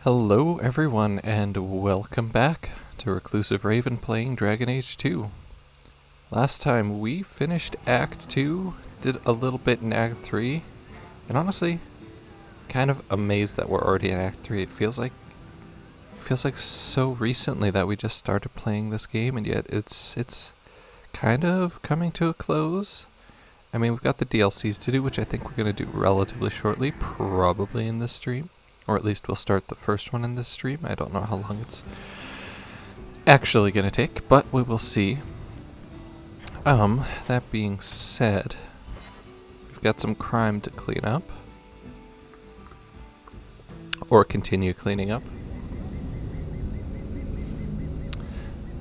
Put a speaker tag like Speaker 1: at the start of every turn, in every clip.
Speaker 1: Hello everyone and welcome back to Reclusive Raven playing Dragon Age 2. Last time we finished Act 2, did a little bit in Act 3, and honestly, kind of amazed that we're already in Act 3. It feels like so recently that we just started playing this game, and yet it's kind of coming to a close. I mean, we've got the DLCs to do, which I think we're going to do relatively shortly, probably in this stream. Or at least we'll start the first one in this stream. I don't know how long it's actually going to take, but we will see. That being said, we've got some crime to clean up. Or continue cleaning up.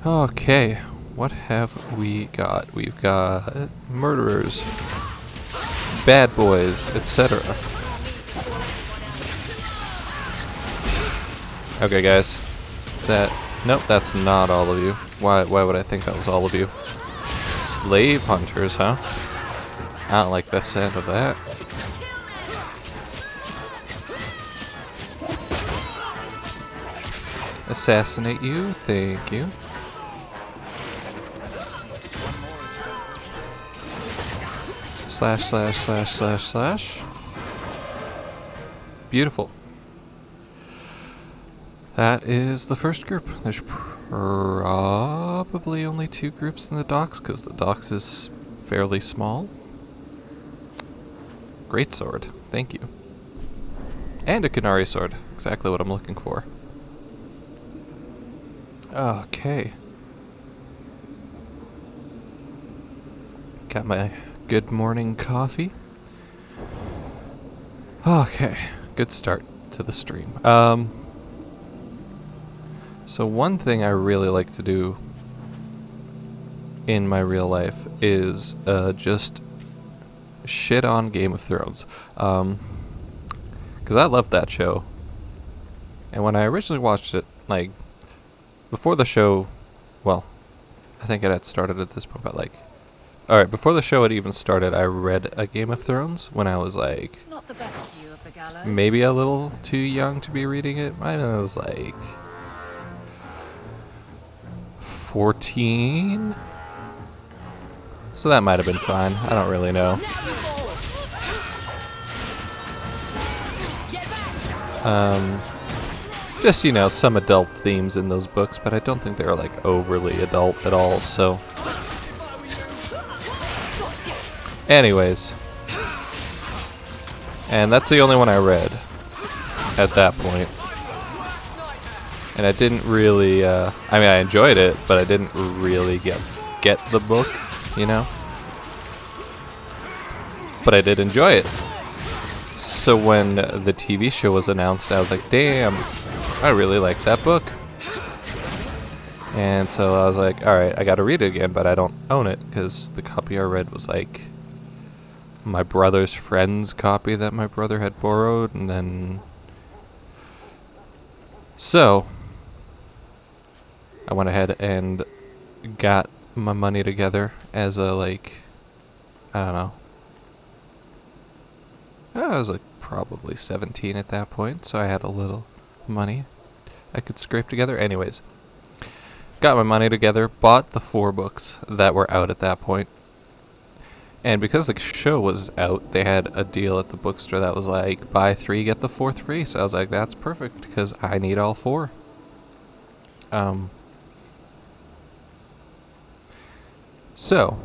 Speaker 1: Okay, what have we got? We've got murderers, bad boys, etc. Okay, guys. Is that... Nope, that's not all of you. Why would I think that was all of you? Slave hunters, huh? I don't like the sound of that. Assassinate you. Thank you. Slash, slash, slash, slash, slash. Beautiful. That is the first group. There's probably only 2 groups in the docks, because the docks is fairly small. Great sword. Thank you. And a Qunari sword. Exactly what I'm looking for. Okay. Got my good morning coffee. Okay. Good start to the stream. So one thing I really like to do in my real life is just shit on Game of Thrones. Because I love that show. And when I originally watched it, like, before the show, well, I think it had started at this point, but like, alright, before the show had even started, I read a Game of Thrones when I was like,
Speaker 2: not the best view of the gallows.
Speaker 1: Maybe a little too young to be reading it. I was like 14, so that might have been fine. I don't really know. Just, you know, some adult themes in those books, but I don't think they're like overly adult at all, so anyways, and that's the only one I read at that point. And I didn't really, I mean, I enjoyed it, but I didn't really get the book, you know? But I did enjoy it. So when the TV show was announced, I was like, damn, I really like that book. And so I was like, alright, I gotta read it again, but I don't own it, because the copy I read was like my brother's friend's copy that my brother had borrowed, and then... So... I went ahead and got my money together as a, like, I don't know. I was like probably 17 at that point, so I had a little money I could scrape together. Anyways, got my money together, bought the 4 books that were out at that point. And because the show was out, they had a deal at the bookstore that was like, buy 3, get the 4th free. So I was like, that's perfect, because I need all 4. So,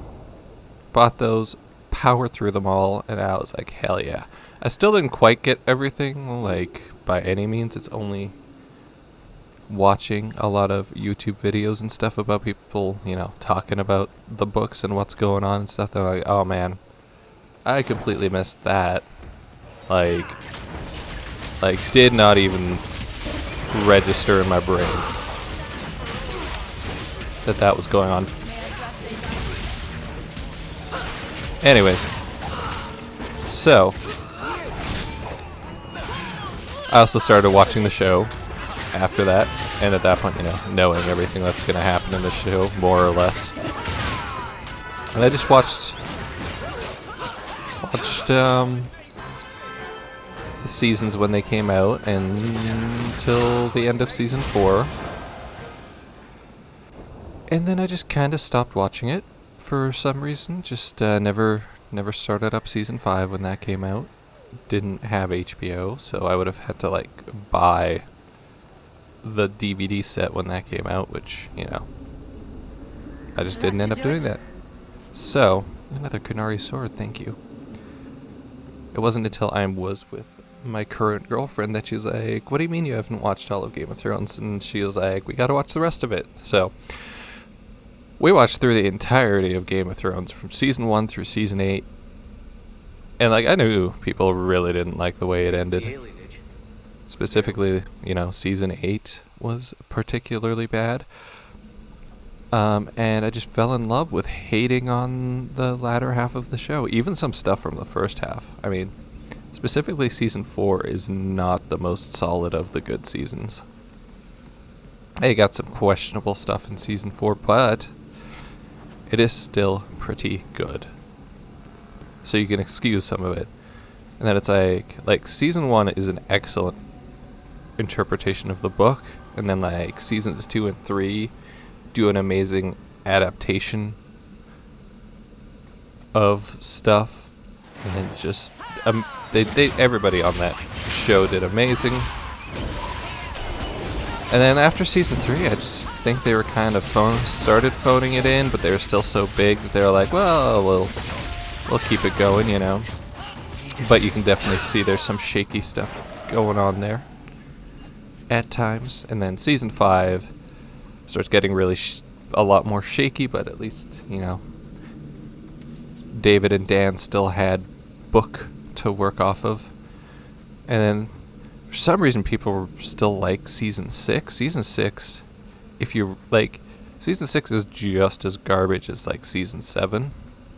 Speaker 1: bought those, powered through them all, and I was like, hell yeah. I still didn't quite get everything, like, by any means. It's only watching a lot of YouTube videos and stuff about people, you know, talking about the books and what's going on and stuff. They're like, oh man, I completely missed that. Like, did not even register in my brain that was going on. Anyways, so I also started watching the show after that, and at that point, you know, knowing everything that's going to happen in the show, more or less. And I just watched seasons when they came out and until the end of season 4. And then I just kind of stopped watching it for some reason. Just never started up season 5 when that came out. Didn't have HBO, so I would have had to like buy the DVD set when that came out, which, you know, I just didn't end up doing that. So, another Kunari sword, thank you. It wasn't until I was with my current girlfriend that she's like, what do you mean you haven't watched all of Game of Thrones? And she was like, we gotta watch the rest of it. So, we watched through the entirety of Game of Thrones from season 1 through season 8. And like, I knew people really didn't like the way it ended. Specifically, you know, season 8 was particularly bad. And I just fell in love with hating on the latter half of the show. Even some stuff from the first half. I mean, specifically season 4 is not the most solid of the good seasons. I got some questionable stuff in season 4, but it is still pretty good. So you can excuse some of it. And then it's like season 1 is an excellent interpretation of the book, and then like seasons 2 and 3 do an amazing adaptation of stuff, and then just they everybody on that show did amazing. And then after season 3, I just think they were kind of started phoning it in, but they were still so big that they were like, well, we'll keep it going, you know. But you can definitely see there's some shaky stuff going on there at times. And then season 5 starts getting really a lot more shaky, but at least, you know, David and Dan still had book to work off of. And then for some reason people still like season 6. Season 6, if you like, season 6 is just as garbage as like season 7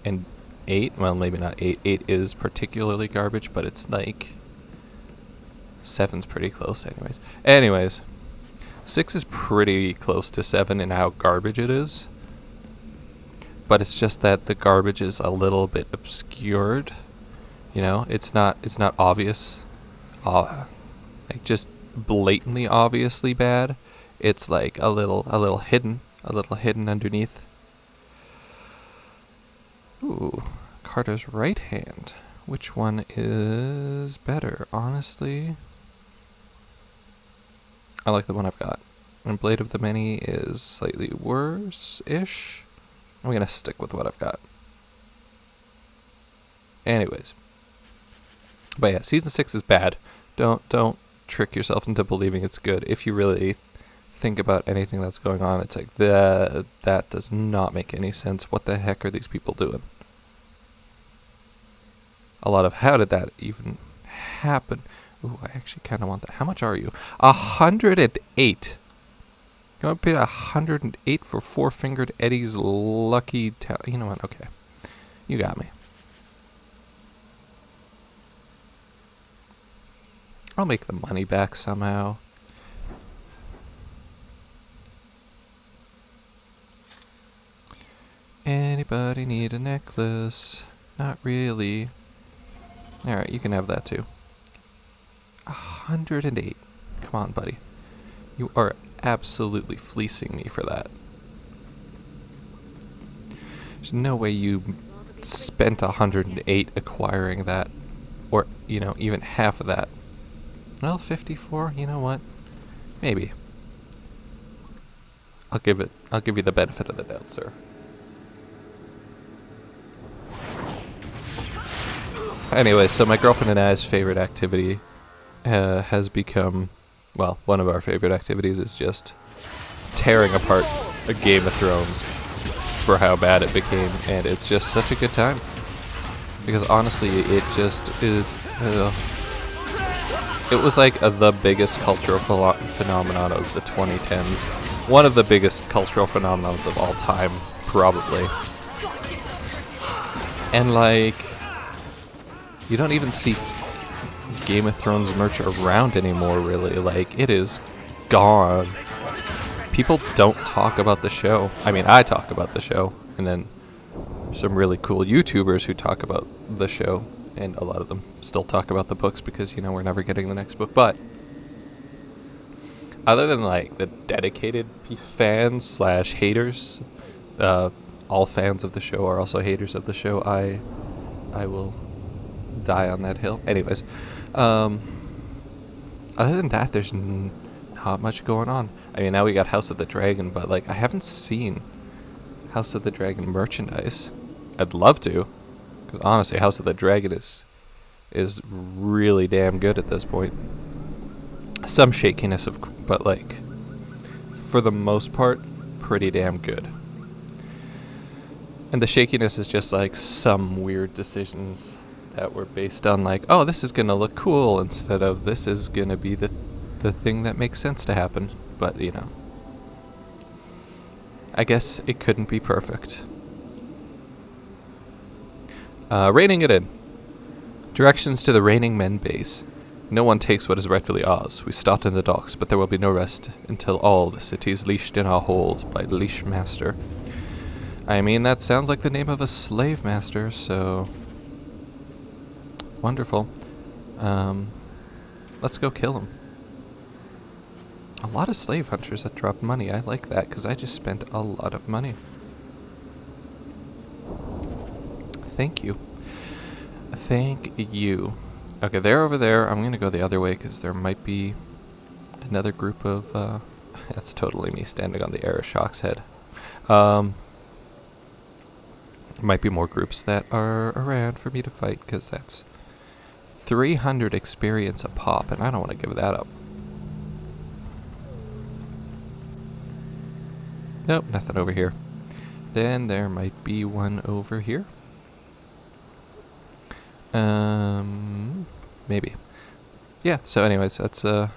Speaker 1: and 8. Well, maybe not 8. 8 is particularly garbage, but it's like 7's pretty close anyways. 6 is pretty close to 7 in how garbage it is. But it's just that the garbage is a little bit obscured. You know, it's not obvious. Like just blatantly obviously bad. It's like a little hidden underneath. Ooh, Carter's right hand. Which one is better? Honestly, I like the one I've got. And Blade of the Many is slightly worse-ish. I'm gonna stick with what I've got. Anyways. But yeah, season 6 is bad. Don't trick yourself into believing it's good. If you really think about anything that's going on, it's like, that does not make any sense. What the heck are these people doing? A lot of how did that even happen? Ooh, I actually kind of want that. How much are you? 108. You want to pay 108 for Four-Fingered Eddie's Lucky You know what? Okay. You got me. I'll make the money back somehow. Anybody need a necklace? Not really. Alright, you can have that too. 108. Come on, buddy. You are absolutely fleecing me for that. There's no way you spent 108 acquiring that. Or, you know, even half of that. Well, 54, you know what? Maybe. I'll give you the benefit of the doubt, sir. Anyway, so my girlfriend and I's favorite activity has become, well, one of our favorite activities is just tearing apart a Game of Thrones for how bad it became, and it's just such a good time. Because honestly, it just is, it was like the biggest cultural phenomenon of the 2010s. One of the biggest cultural phenomenons of all time, probably. And like, you don't even see Game of Thrones merch around anymore, really. Like, it is gone. People don't talk about the show. I mean, I talk about the show, and then some really cool YouTubers who talk about the show, and a lot of them still talk about the books because, you know, we're never getting the next book. But other than like the dedicated fans slash haters, all fans of the show are also haters of the show. I will die on that hill. Anyways, other than that, there's not much going on. I mean, now we got House of the Dragon, but like I haven't seen House of the Dragon merchandise. I'd love to, because honestly, House of the Dragon is really damn good at this point. Some shakiness, but like for the most part, pretty damn good. And the shakiness is just like some weird decisions that were based on like, oh, this is gonna look cool instead of this is gonna be the thing that makes sense to happen. But you know, I guess it couldn't be perfect. Reining it in. Directions to the Reigning Men base. No one takes what is rightfully ours. We start in the docks, but there will be no rest until all the city is leashed in our hold by Leash Master. I mean, that sounds like the name of a slave master, so wonderful. Let's go kill him. A lot of slave hunters that drop money. I like that because I just spent a lot of money. Thank you. Thank you. Okay, they're over there. I'm going to go the other way because there might be another group of... that's totally me standing on the Arashock's head. Might be more groups that are around for me to fight because that's 300 experience a pop, and I don't want to give that up. Nope, nothing over here. Then there might be one over here. Maybe. Yeah, so anyways, that's, I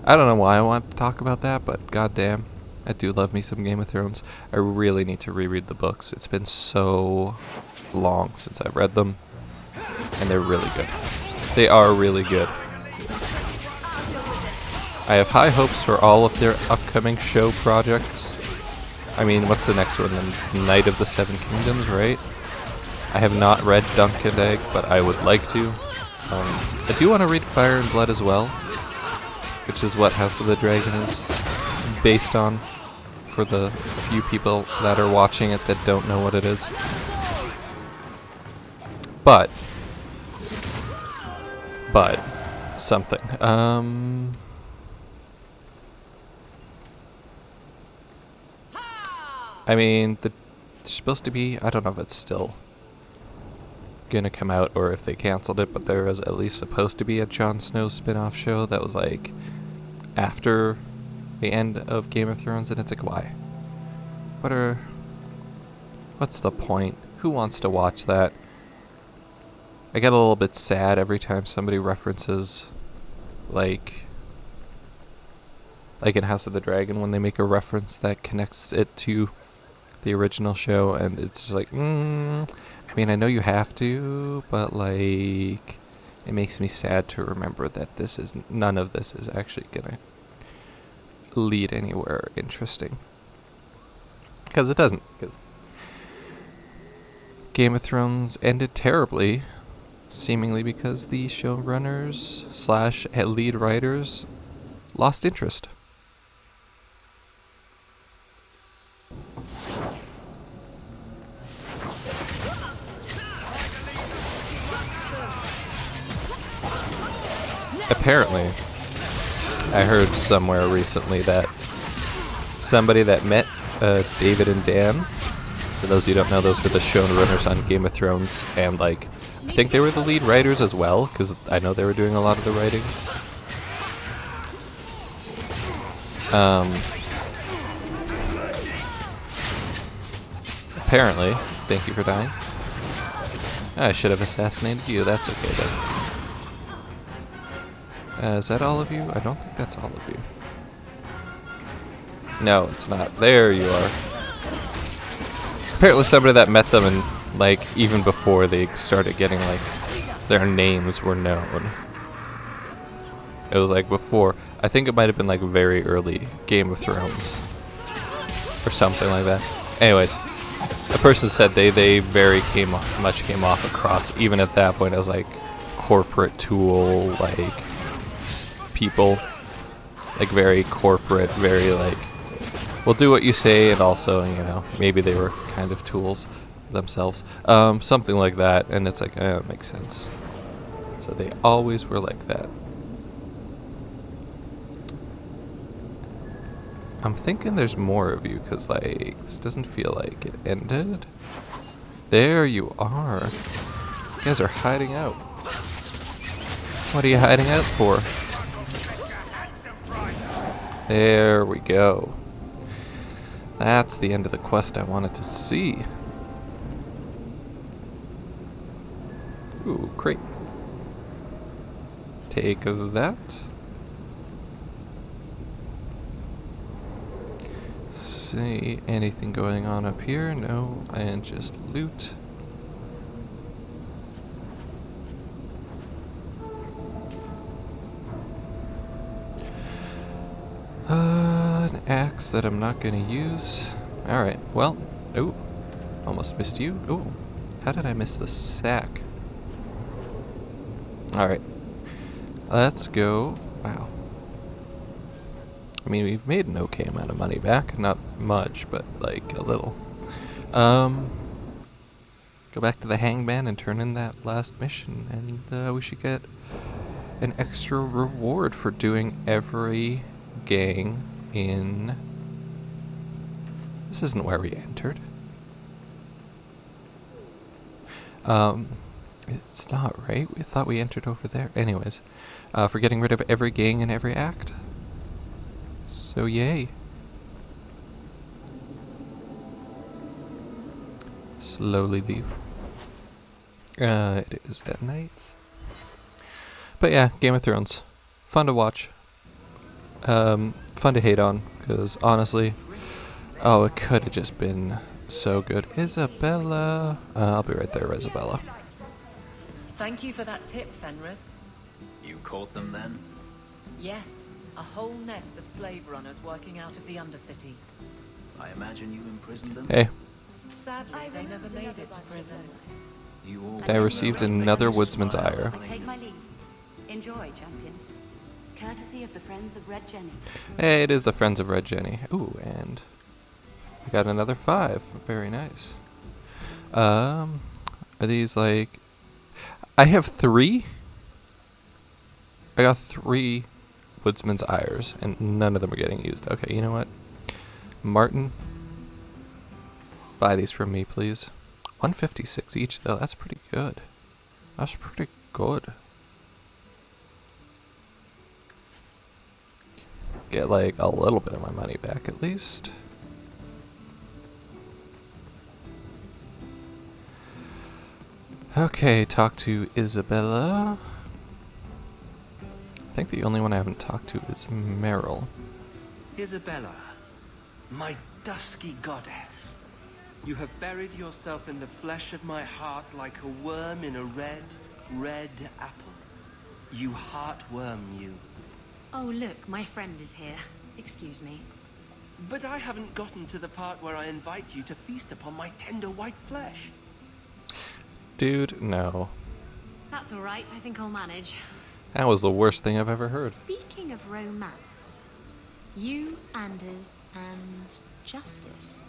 Speaker 1: don't know why I want to talk about that, but goddamn, I do love me some Game of Thrones. I really need to reread the books. It's been so long since I've read them, and they're really good. They are really good. I have high hopes for all of their upcoming show projects. I mean, what's the next one? It's Knight of the Seven Kingdoms, right? I have not read Dunk and Egg, but I would like to. I do want to read Fire and Blood as well, which is what House of the Dragon is based on, for the few people that are watching it that don't know what it is. But something. I mean, it's supposed to be, I don't know if it's still gonna come out or if they canceled it, but there was at least supposed to be a Jon Snow spin-off show that was like after the end of Game of Thrones, and it's like, why? What's the point? Who wants to watch that? I get a little bit sad every time somebody references like in House of the Dragon when they make a reference that connects it to the original show, and it's just like, I mean, I know you have to, but like, it makes me sad to remember that none of this is actually gonna lead anywhere interesting. Because it doesn't. Because Game of Thrones ended terribly, seemingly because the showrunners / lead writers lost interest. Apparently, I heard somewhere recently that somebody that met David and Dan, for those of you who don't know, those were the showrunners on Game of Thrones, and like, I think they were the lead writers as well, because I know they were doing a lot of the writing. Apparently, thank you for dying. I should have assassinated you, that's okay then. Is that all of you? I don't think that's all of you. No, it's not. There you are. Apparently somebody that met them and, like, even before they started getting, like, their names were known. It was, like, before. I think it might have been, like, very early Game of Thrones. Or something like that. Anyways. A person said they very much came off across. Even at that point, I was like corporate tool, like people, like very corporate, very like, we'll do what you say, and also, you know, maybe they were kind of tools themselves, something like that. And it's like, it makes sense. So they always were like that. I'm thinking there's more of you, because, like, this doesn't feel like it ended. There you are. You guys are hiding out. What are you hiding out for? There we go. That's the end of the quest I wanted to see. Ooh, great. Take that. See anything going on up here? No, and just loot. An axe that I'm not gonna use. Alright, well, ooh, almost missed you. Ooh, how did I miss the sack? Alright, let's go. Wow. I mean, we've made an okay amount of money back. Not much, but like a little. Go back to the hangman and turn in that last mission, and we should get an extra reward for doing every gang in... This isn't where we entered. It's not, right? We thought we entered over there. Anyways, for getting rid of every gang in every act. So yay. Slowly leave. It is at night. But yeah, Game of Thrones. Fun to watch. Fun to hate on, because honestly, oh, it could have just been so good. Isabella. I'll be right there, Isabella.
Speaker 2: Thank you for that tip, Fenris.
Speaker 3: You caught them then?
Speaker 2: Yes, a whole nest of slave runners working out of the Undercity.
Speaker 3: I imagine you imprisoned them?
Speaker 1: Hey,
Speaker 2: Sadly, they never made it to prison.
Speaker 3: You all
Speaker 1: I received another woodsman's ire.
Speaker 4: I take my leave. Enjoy, champion. Courtesy of the Friends of Red Jenny.
Speaker 1: Hey, it is the Friends of Red Jenny. Ooh, and I got another 5. Very nice. Are these like... I have 3? I got 3 woodsman's ires, and none of them are getting used. Okay, you know what? Martin, buy these from me, please. 156 each, though. That's pretty good. That's pretty good. Get like a little bit of my money back at least. Okay, talk to Isabella. I think the only one I haven't talked to is Meryl.
Speaker 5: Isabella, my dusky goddess, you have buried yourself in the flesh of my heart like a worm in a red, red apple. You heartworm, you.
Speaker 4: Oh, look, my friend is here. Excuse me.
Speaker 5: But I haven't gotten to the part where I invite you to feast upon my tender white flesh.
Speaker 1: Dude, no.
Speaker 4: That's all right. I think I'll manage.
Speaker 1: That was the worst thing I've ever heard.
Speaker 4: Speaking of romance, you, Anders, and Justice.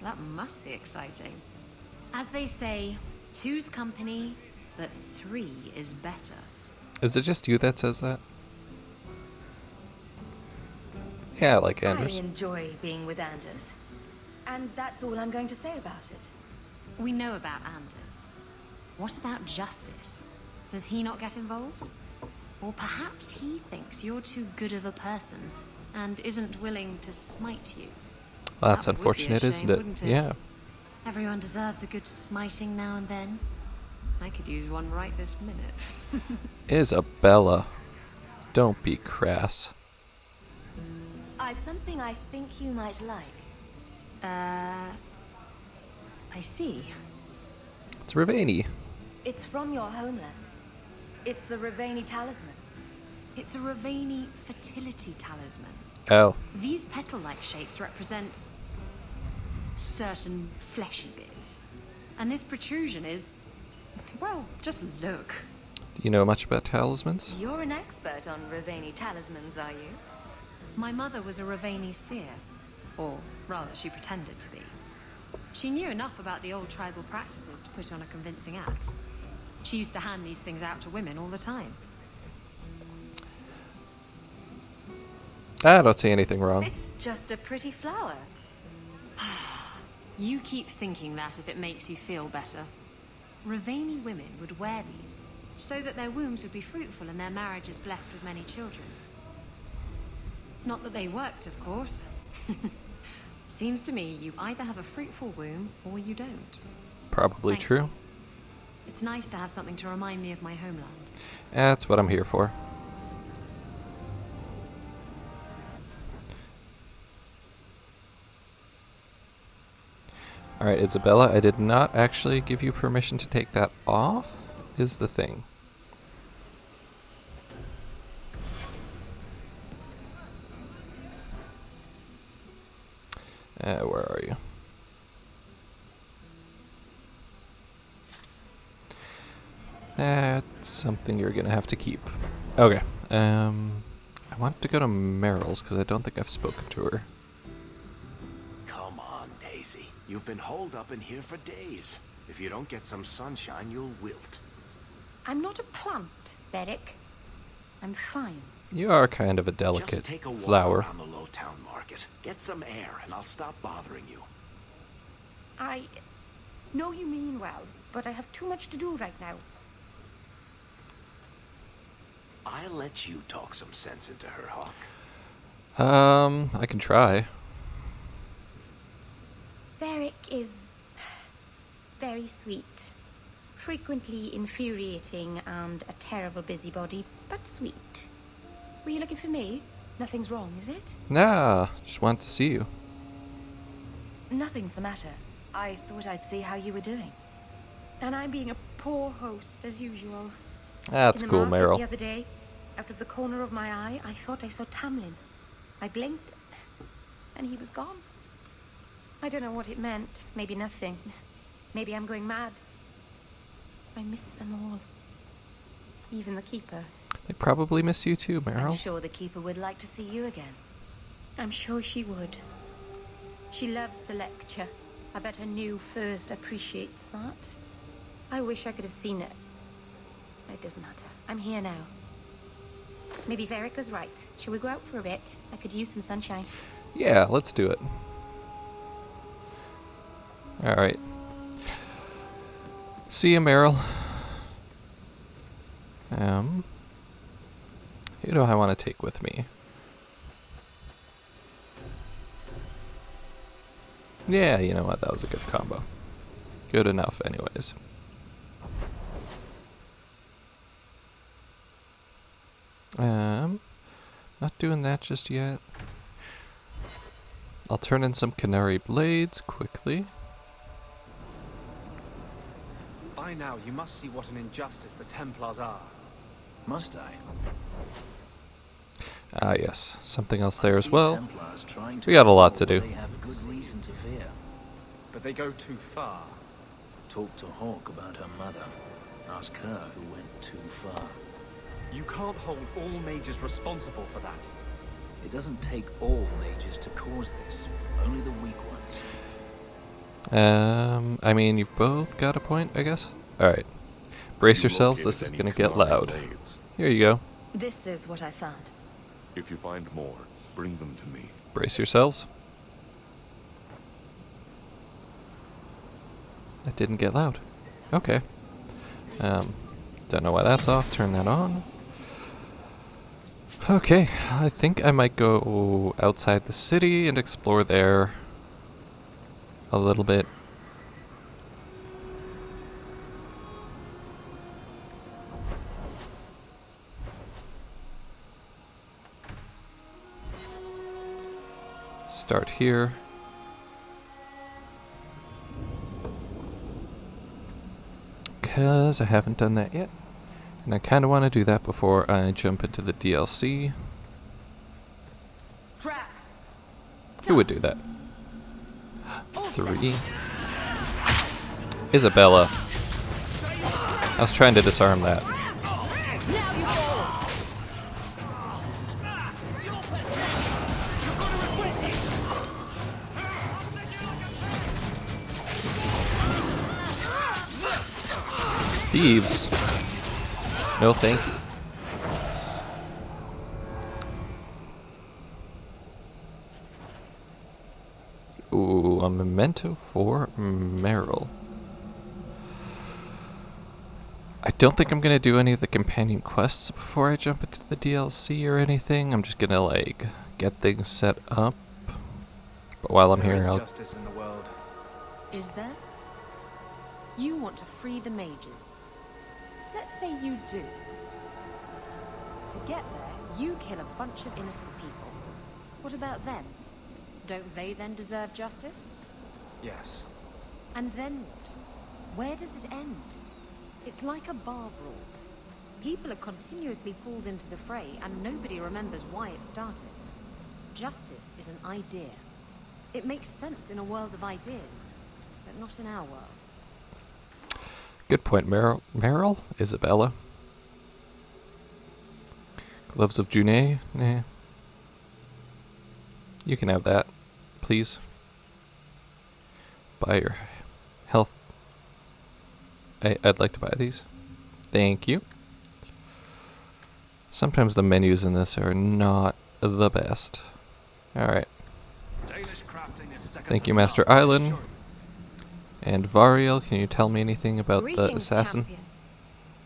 Speaker 4: That must be exciting. As they say, 2's company, but 3 is better.
Speaker 1: Is it just you that says that? Yeah, like Anders.
Speaker 6: I enjoy being with Anders. And that's all I'm going to say about it.
Speaker 4: We know about Anders. What about Justice? Does he not get involved? Or perhaps he thinks you're too good of a person and isn't willing to smite you.
Speaker 1: Well, that's
Speaker 4: That would be a
Speaker 1: unfortunate,
Speaker 4: shame,
Speaker 1: isn't it?
Speaker 4: wouldn't it?
Speaker 1: Yeah.
Speaker 4: Everyone deserves a good smiting now and then. I could use one right this minute.
Speaker 1: Isabella. Don't be crass.
Speaker 6: I've something I think you might like.
Speaker 4: I see.
Speaker 1: It's Ravani.
Speaker 6: It's from your homeland. It's a Ravani talisman.
Speaker 4: It's a Ravani fertility talisman.
Speaker 1: Oh.
Speaker 4: These petal-like shapes represent... certain fleshy bits. And this protrusion is, well, just look.
Speaker 1: Do you know much about talismans?
Speaker 6: You're an expert on Ravani talismans, are you?
Speaker 4: My mother was a Ravani seer. Or rather, she pretended to be. She knew enough about the old tribal practices to put on a convincing act. She used to hand these things out to women all the time.
Speaker 1: I don't see anything wrong.
Speaker 6: It's just a pretty flower.
Speaker 4: You keep thinking that if it makes you feel better. Ravani women would wear these so that their wombs would be fruitful and their marriages blessed with many children. Not that they worked, of course. Seems to me you either have a fruitful womb or you don't.
Speaker 1: Probably
Speaker 4: Thank
Speaker 1: true.
Speaker 4: you. It's nice to have something to remind me of my homeland.
Speaker 1: That's what I'm here for. Alright, Isabella, I did not actually give you permission to take that off, is the thing. Where are you? That's something you're gonna have to keep. Okay, I want to go to Meryl's because I don't think I've spoken to her.
Speaker 7: Come on, Daisy. You've been holed up in here for days. If you don't get some sunshine, you'll wilt.
Speaker 8: I'm not a plant, Beric. I'm fine.
Speaker 1: You are kind of a
Speaker 7: Just
Speaker 1: delicate
Speaker 7: take a walk
Speaker 1: flower.
Speaker 7: around the Lowtown Market. Get some air, and I'll stop bothering you.
Speaker 8: I know you mean well, but I have too much to do right now.
Speaker 7: I'll let you talk some sense into her, Hawk.
Speaker 1: I can try.
Speaker 8: Beric is very sweet. Frequently infuriating and a terrible busybody, but sweet. Were you looking for me? Nothing's wrong, is it?
Speaker 1: Nah, just want to see you.
Speaker 6: Nothing's the matter. I thought I'd see how you were doing.
Speaker 8: And I'm being a poor host, as usual.
Speaker 1: That's
Speaker 8: In the
Speaker 1: cool,
Speaker 8: market
Speaker 1: Meryl.
Speaker 8: The other day, out of the corner of my eye, I thought I saw Tamlin. I blinked, and he was gone. I don't know what it meant. Maybe nothing. Maybe I'm going mad. I miss them all. Even the Keeper.
Speaker 1: They probably miss you too,
Speaker 6: I'm
Speaker 1: Meryl.
Speaker 6: sure the Keeper would like to see you again.
Speaker 8: I'm sure she would. She loves to lecture. I bet her new first appreciates that. I wish I could have seen it. It doesn't matter. I'm here now. Maybe Varric was right. Shall we go out for a bit? I could use some sunshine.
Speaker 1: Yeah, let's do it. Alright. See you, Meryl. Who do I want to take with me? Yeah, you know what? That was a good combo. Good enough, anyways. Not doing that just yet. I'll turn in some Canary Blades quickly.
Speaker 5: By now, you must see what an injustice the Templars are.
Speaker 3: Must I?
Speaker 1: Ah, yes. Something else there
Speaker 3: I
Speaker 1: as
Speaker 3: see
Speaker 1: well.
Speaker 3: Templars trying to
Speaker 1: We got a lot
Speaker 3: control
Speaker 1: to
Speaker 3: what
Speaker 1: do.
Speaker 3: They have a good reason to fear.
Speaker 5: But they go too far.
Speaker 3: Talk to Hawk about her mother. Ask her who went too far.
Speaker 5: You can't hold all mages responsible for that.
Speaker 3: It doesn't take all mages to cause this. Only the weak ones.
Speaker 1: I mean, you've both got a point, I guess. Alright. Brace yourselves, this is gonna get loud. Here you go.
Speaker 6: This is what I found.
Speaker 9: If you find more, bring them to me.
Speaker 1: Brace yourselves. That didn't get loud. Okay. Don't know why that's off. Turn that on. Okay, I think I might go outside the city and explore there a little bit. Start here. Because I haven't done that yet. And I kind of want to do that before I jump into the DLC.
Speaker 8: Trap!
Speaker 1: Who would do that? 3. Isabella. I was trying to disarm that. Thieves. No, thank you. Ooh, a memento for Meryl. I don't think I'm gonna do any of the companion quests before I jump into the DLC or anything. I'm just gonna like get things set up. But while I'm here, I'll.
Speaker 3: Justice in the world.
Speaker 4: Is there? You want to free the mages. Let's say you do. To get there, you kill a bunch of innocent people. What about them? Don't they then deserve justice?
Speaker 3: Yes.
Speaker 4: And then what? Where does it end? It's like a bar brawl. People are continuously pulled into the fray, and nobody remembers why it started. Justice is an idea. It makes sense in a world of ideas, but not in our world.
Speaker 1: Good point, Meryl? Isabella? Gloves of Junet? Nah. You can have that, please. Buy your health. I'd like to buy these. Thank you. Sometimes the menus in this are not the best. Alright. Thank you, Master Island. And Variel, can you tell me anything about the assassin?
Speaker 6: Champion.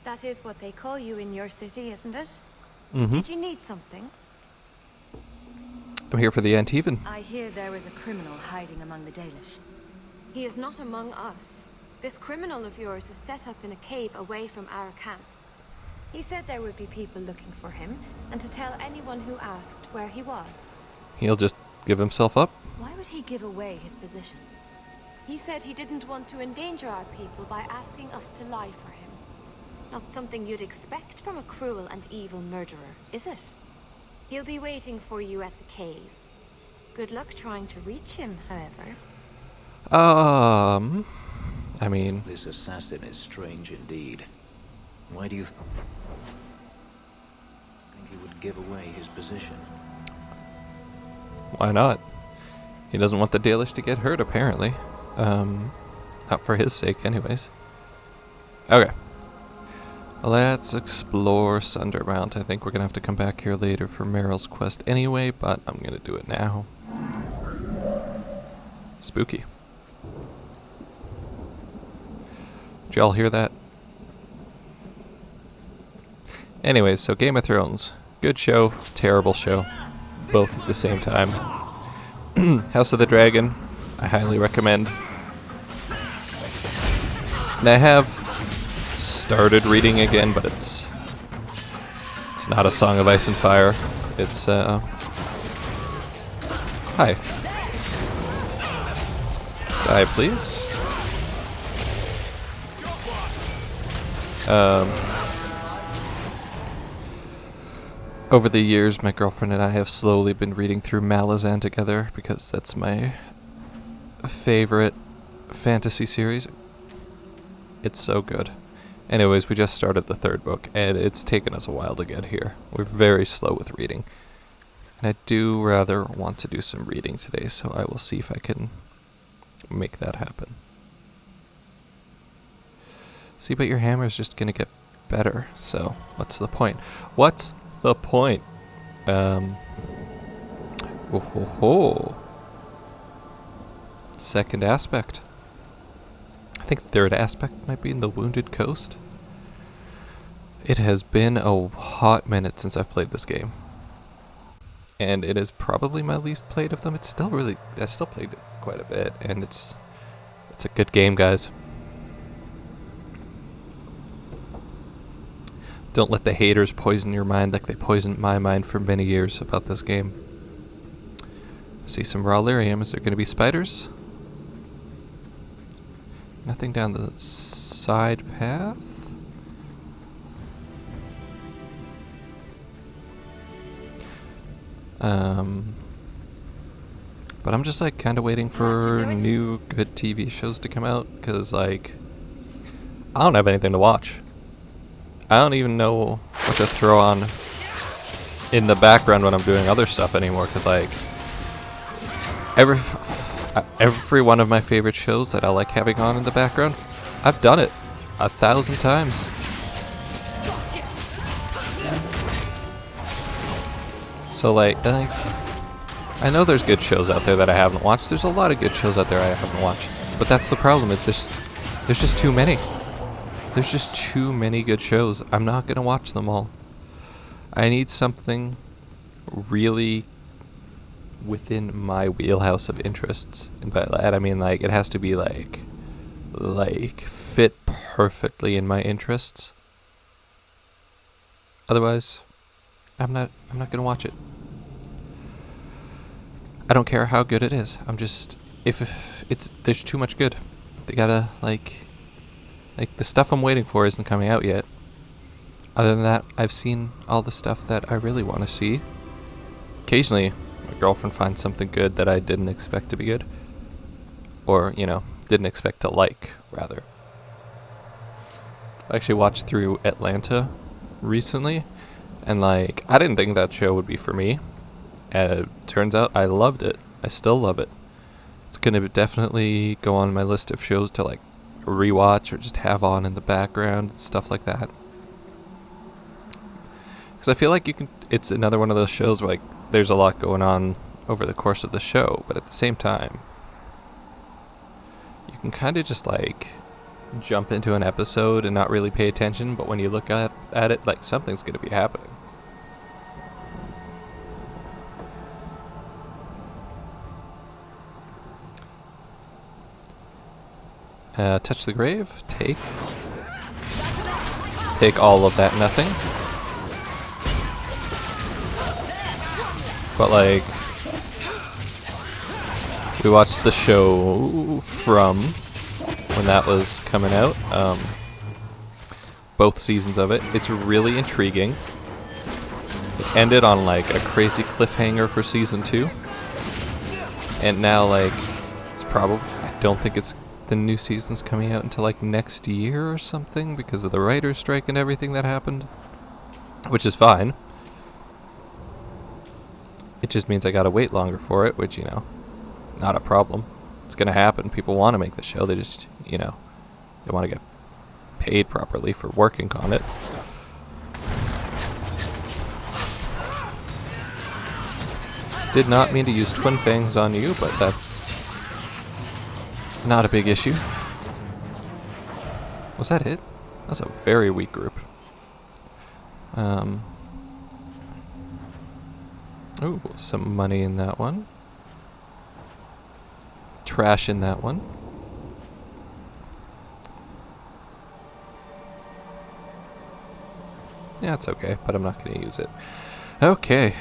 Speaker 6: That is what they call you in your city, isn't it?
Speaker 1: Mm-hmm.
Speaker 6: Did you need something?
Speaker 1: I'm here for the Antivan.
Speaker 6: I hear there is a criminal hiding among the Dalish. He is not among us. This criminal of yours is set up in a cave away from our camp. He said there would be people looking for him, and to tell anyone who asked where he was.
Speaker 1: He'll just give himself up?
Speaker 6: Why would he give away his position? He said he didn't want to endanger our people by asking us to lie for him. Not something you'd expect from a cruel and evil murderer, is it? He'll be waiting for you at the cave. Good luck trying to reach him, however.
Speaker 1: I mean...
Speaker 3: This assassin is strange indeed. Why do you think he would give away his position?
Speaker 1: Why not? He doesn't want the Dalish to get hurt, apparently. Not for his sake, anyways. Okay. Let's explore Sundermount. I think we're gonna have to come back here later for Meryl's quest anyway, but I'm gonna do it now. Spooky. Did y'all hear that? Anyways, so Game of Thrones. Good show, terrible show. Both at the same time. House of the Dragon, I highly recommend. And I have started reading again, but it's not a Song of Ice and Fire. It's hi. Die, please. Over the years, my girlfriend and I have slowly been reading through Malazan together because that's my favorite fantasy series. It's so good. Anyways, we just started the third book, and it's taken us a while to get here. We're very slow with reading. And I do rather want to do some reading today, so I will see if I can make that happen. See, but your hammer is just gonna get better, so what's the point? What's the point? Second aspect. I think third aspect might be in the Wounded Coast. It has been a hot minute since I've played this game. And it is probably my least played of them. It's still really, I still played it quite a bit, and it's a good game, guys. Don't let the haters poison your mind like they poisoned my mind for many years about this game. See some raw lyrium. Is there going to be spiders? Nothing down the side path? But I'm just like kind of waiting for
Speaker 6: do it.
Speaker 1: new good TV shows to come out because like I don't have anything to watch. I don't even know what to throw on in the background when I'm doing other stuff anymore because like every one of my favorite shows that I like having on in the background, I've done it 1,000 times. So like I know there's good shows out there that I haven't watched. There's a lot of good shows out there I haven't watched. But that's the problem, is there's just too many. There's just too many good shows. I'm not gonna watch them all. I need something really within my wheelhouse of interests. And by that I mean like it has to be like fit perfectly in my interests. Otherwise, I'm not gonna watch it. I don't care how good it is. I'm just if it's there's too much good. They gotta like the stuff I'm waiting for isn't coming out yet. Other than that, I've seen all the stuff that I really want to see. Occasionally, my girlfriend finds something good that I didn't expect to be good. Or, you know, didn't expect to like, rather. I actually watched through Atlanta recently, and like, I didn't think that show would be for me. And it turns out I loved it. I still love it. It's gonna definitely go on my list of shows to like rewatch or just have on in the background and stuff like that. Because I feel like it's another one of those shows where like there's a lot going on over the course of the show, but at the same time, you can kind of just like jump into an episode and not really pay attention, but when you look at it, like something's gonna be happening. Touch the grave. Take all of that nothing. But like, we watched the show From when that was coming out. Both seasons of it. It's really intriguing. It ended on like a crazy cliffhanger for season 2. And now like, it's probably, I don't think it's the new season's coming out until like next year or something because of the writer's strike and everything that happened, which is fine. It just means I gotta wait longer for it, which, you know, not a problem. It's gonna happen. People want to make the show. They just, you know, they want to get paid properly for working on it. Did not mean to use Twin Fangs on you, but that's not a big issue. Was that it? That's a very weak group. Ooh, some money in that one. Trash in that one. Yeah, it's okay, but I'm not going to use it. Okay.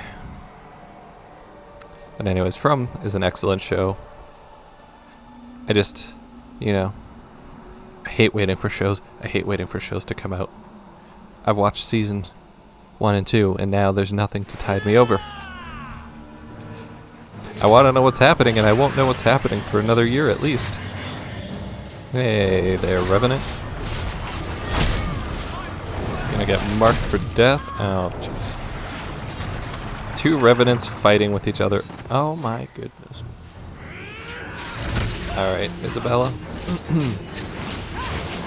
Speaker 1: But anyways, From is an excellent show. I just, you know, I hate waiting for shows. I hate waiting for shows to come out. I've watched season 1 and 2, and now there's nothing to tide me over. I want to know what's happening, and I won't know what's happening for another year at least. Hey there, Revenant. Gonna get marked for death. Oh, jeez. 2 Revenants fighting with each other. Oh my goodness. Alright, Isabella.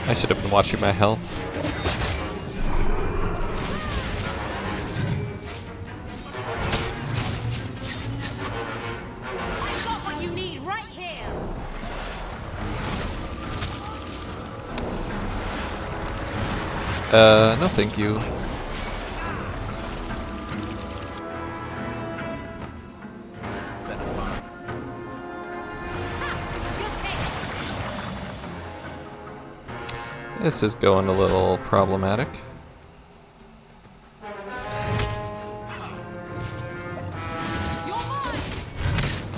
Speaker 1: I should have been watching my health.
Speaker 6: I got what you need right here.
Speaker 1: No thank you. This is going a little problematic.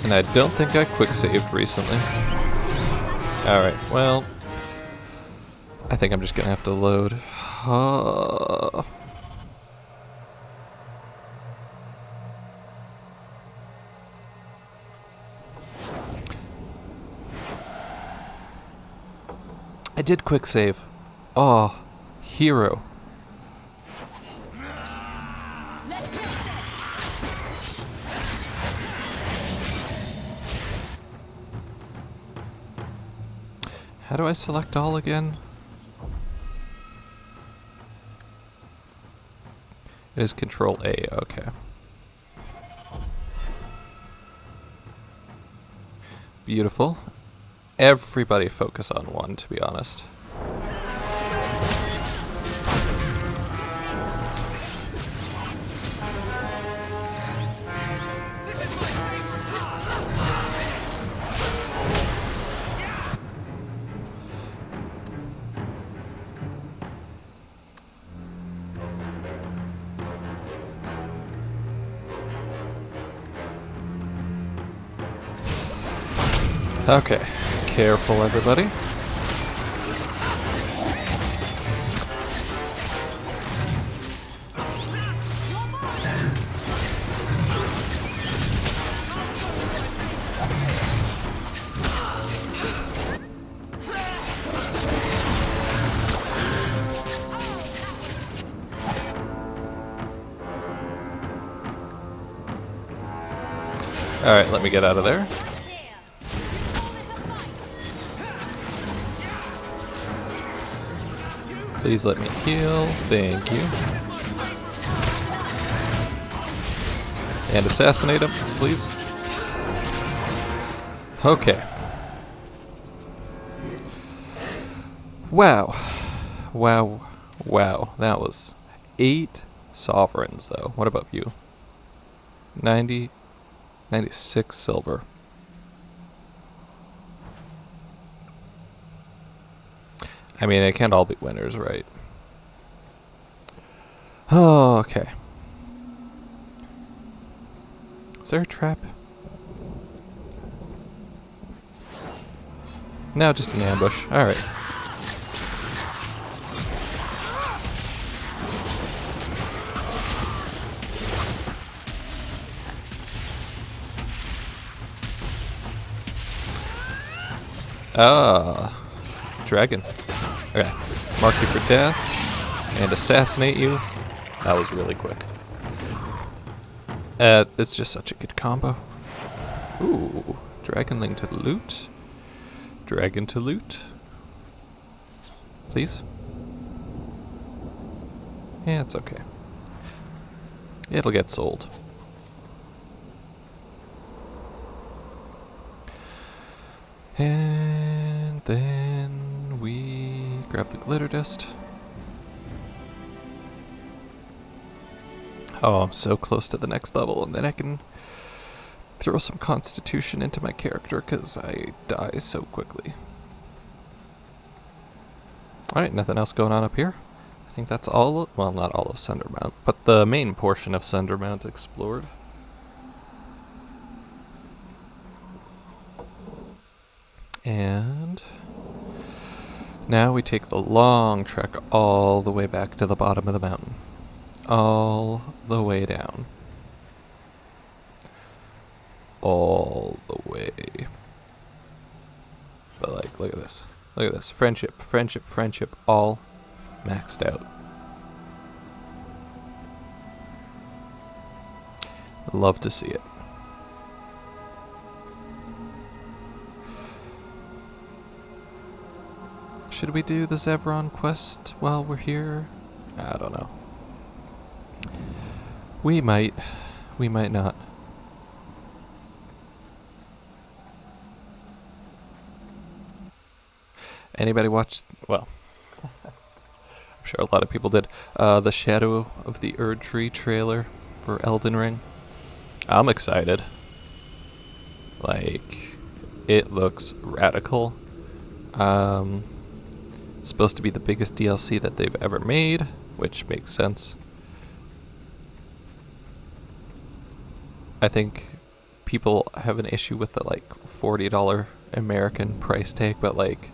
Speaker 1: And I don't think I quick saved recently. Alright, well, I think I'm just gonna have to load. I did quick save. Oh, hero. How do I select all again? It is Control A, okay. Beautiful. Everybody focus on one, to be honest. Okay, careful everybody. Alright, let me get out of there. Please let me heal. Thank you. And assassinate him, please. Okay. Wow. Wow. Wow. That was 8 sovereigns, though. What about you? 96 silver. I mean, they can't all be winners, right? Oh, okay. Is there a trap? No, just an ambush. Alright. Dragon. Okay, mark you for death, and assassinate you. That was really quick. It's just such a good combo. Ooh, Dragonling to loot. Dragon to loot. Please? Yeah, it's okay. It'll get sold. And then we grab the glitter dust. Oh, I'm so close to the next level, and then I can throw some constitution into my character because I die so quickly. Alright, nothing else going on up here. I think that's all, well, not all of Sundermount, but the main portion of Sundermount explored. And now we take the long trek all the way back to the bottom of the mountain. All the way down. All the way. But like, look at this. Look at this. Friendship, friendship, friendship, all maxed out. Love to see it. Should we do the Zevron quest while we're here? I don't know. We might. We might not. Anybody watch, well, I'm sure a lot of people did, the Shadow of the Erdtree trailer for Elden Ring? I'm excited. Like, it looks radical. Supposed to be the biggest DLC that they've ever made, which makes sense. I think people have an issue with the like $40 American price tag, but like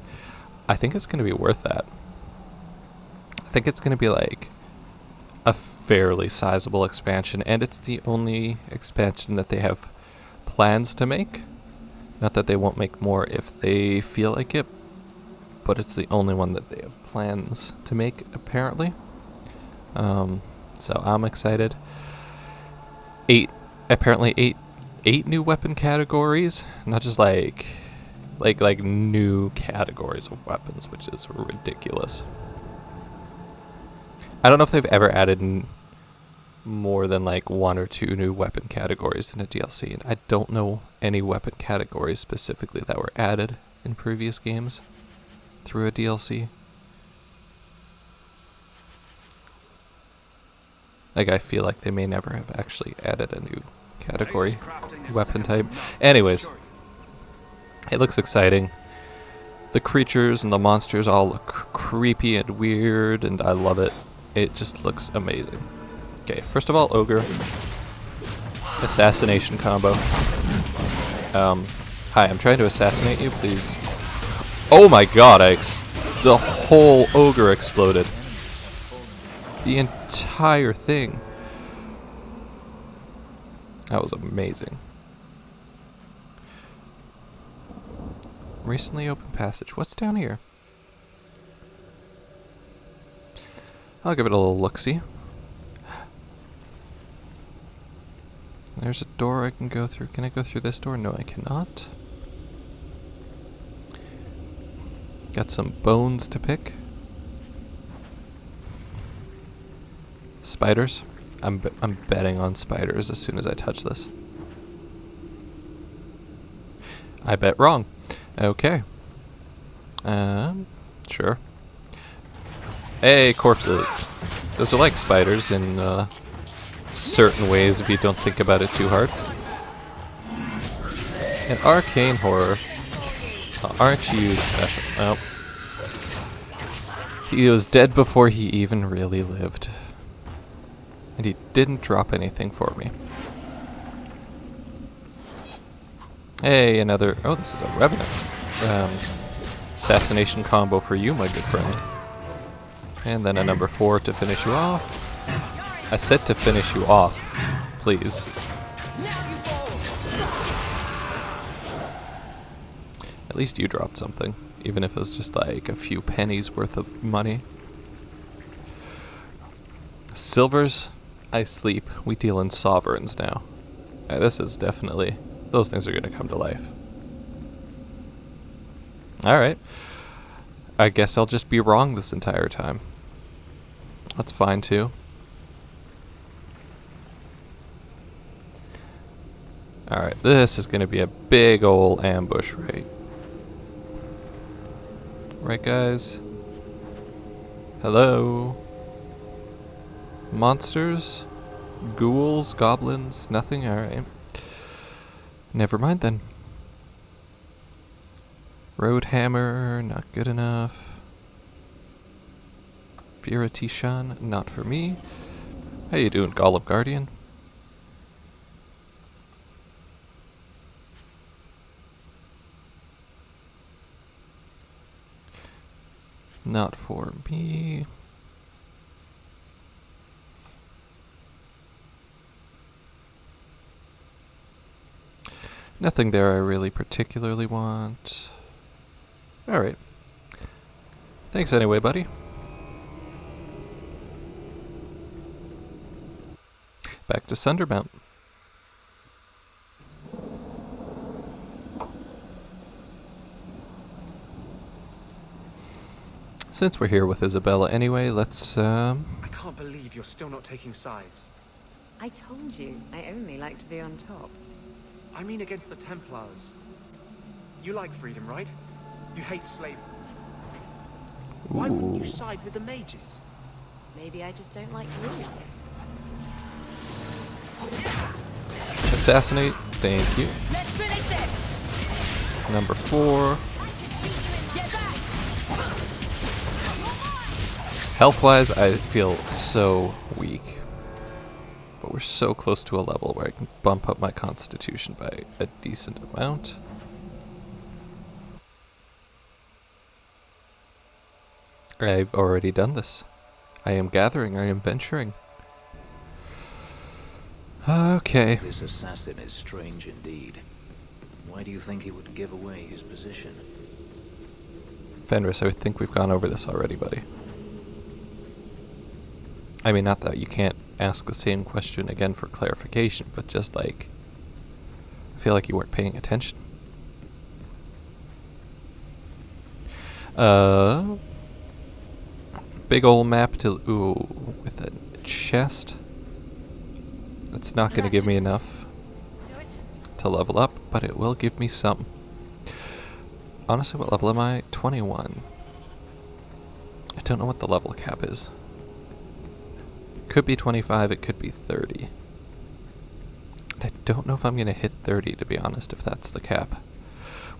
Speaker 1: I think it's going to be worth that. I think it's going to be like a fairly sizable expansion, and it's the only expansion that they have plans to make. Not that they won't make more if they feel like it, but it's the only one that they have plans to make, apparently. So I'm excited. Apparently eight new weapon categories, not just like new categories of weapons, which is ridiculous. I don't know if they've ever added more than like 1 or 2 new weapon categories in a DLC, and I don't know any weapon categories specifically that were added in previous games through a DLC. Like, I feel like they may never have actually added a new category weapon type. Anyways, it looks exciting. The creatures and the monsters all look creepy and weird, and I love it. It just looks amazing. Okay, first of all, Ogre. Assassination combo. Hi, I'm trying to assassinate you, please. Oh my god, the whole Ogre exploded. The entire thing. That was amazing. Recently opened passage. What's down here? I'll give it a little look-see. There's a door I can go through. Can I go through this door? No, I cannot. Got some bones to pick. Spiders. I'm betting on spiders as soon as I touch this. I bet wrong. Okay. Sure. Hey, corpses. Those are like spiders in certain ways if you don't think about it too hard. An arcane horror. Aren't you special? Oh. He was dead before he even really lived. And he didn't drop anything for me. Hey, another... Oh, this is a Revenant. Assassination combo for you, my good friend. And then a number 4 to finish you off. I said to finish you off, please. At least you dropped something, even if it was just like a few pennies worth of money. Silvers, I sleep. We deal in sovereigns now. This is definitely... Those things are going to come to life. Alright. I guess I'll just be wrong this entire time. That's fine too. Alright, this is going to be a big ol' ambush, right? Right, guys? Hello? Monsters? Ghouls? Goblins? Nothing? Alright. Never mind then. Road Hammer, not good enough. Vera Tishan, not for me. How you doing, Golem Guardian? Not for me. Nothing there I really particularly want. Alright. Thanks anyway, buddy. Back to Sundermount. Since we're here with Isabella anyway, let's,
Speaker 10: I can't believe you're still not taking sides.
Speaker 2: I told you, I only like to be on top.
Speaker 10: I mean against the Templars. You like freedom, right? You hate slavery. Why wouldn't you side with the mages?
Speaker 2: Maybe I just don't like you.
Speaker 1: assassinate. Thank you.
Speaker 2: Let's finish this.
Speaker 1: Number 4. Health-wise, I feel so weak. But we're so close to a level where I can bump up my constitution by a decent amount. I've already done this. I am gathering, I am venturing. Okay.
Speaker 7: This assassin is strange indeed. Why do you think he would give away his position?
Speaker 1: Fenris, I think we've gone over this already, buddy. I mean, not that you can't ask the same question again for clarification, but just like, I feel like you weren't paying attention. Big old map to, ooh, with a chest. That's not going to give me enough to level up, but it will give me some. Honestly, what level am I? 21. I don't know what the level cap is. Could be 25, it could be 30. I don't know if I'm going to hit 30, to be honest, if that's the cap.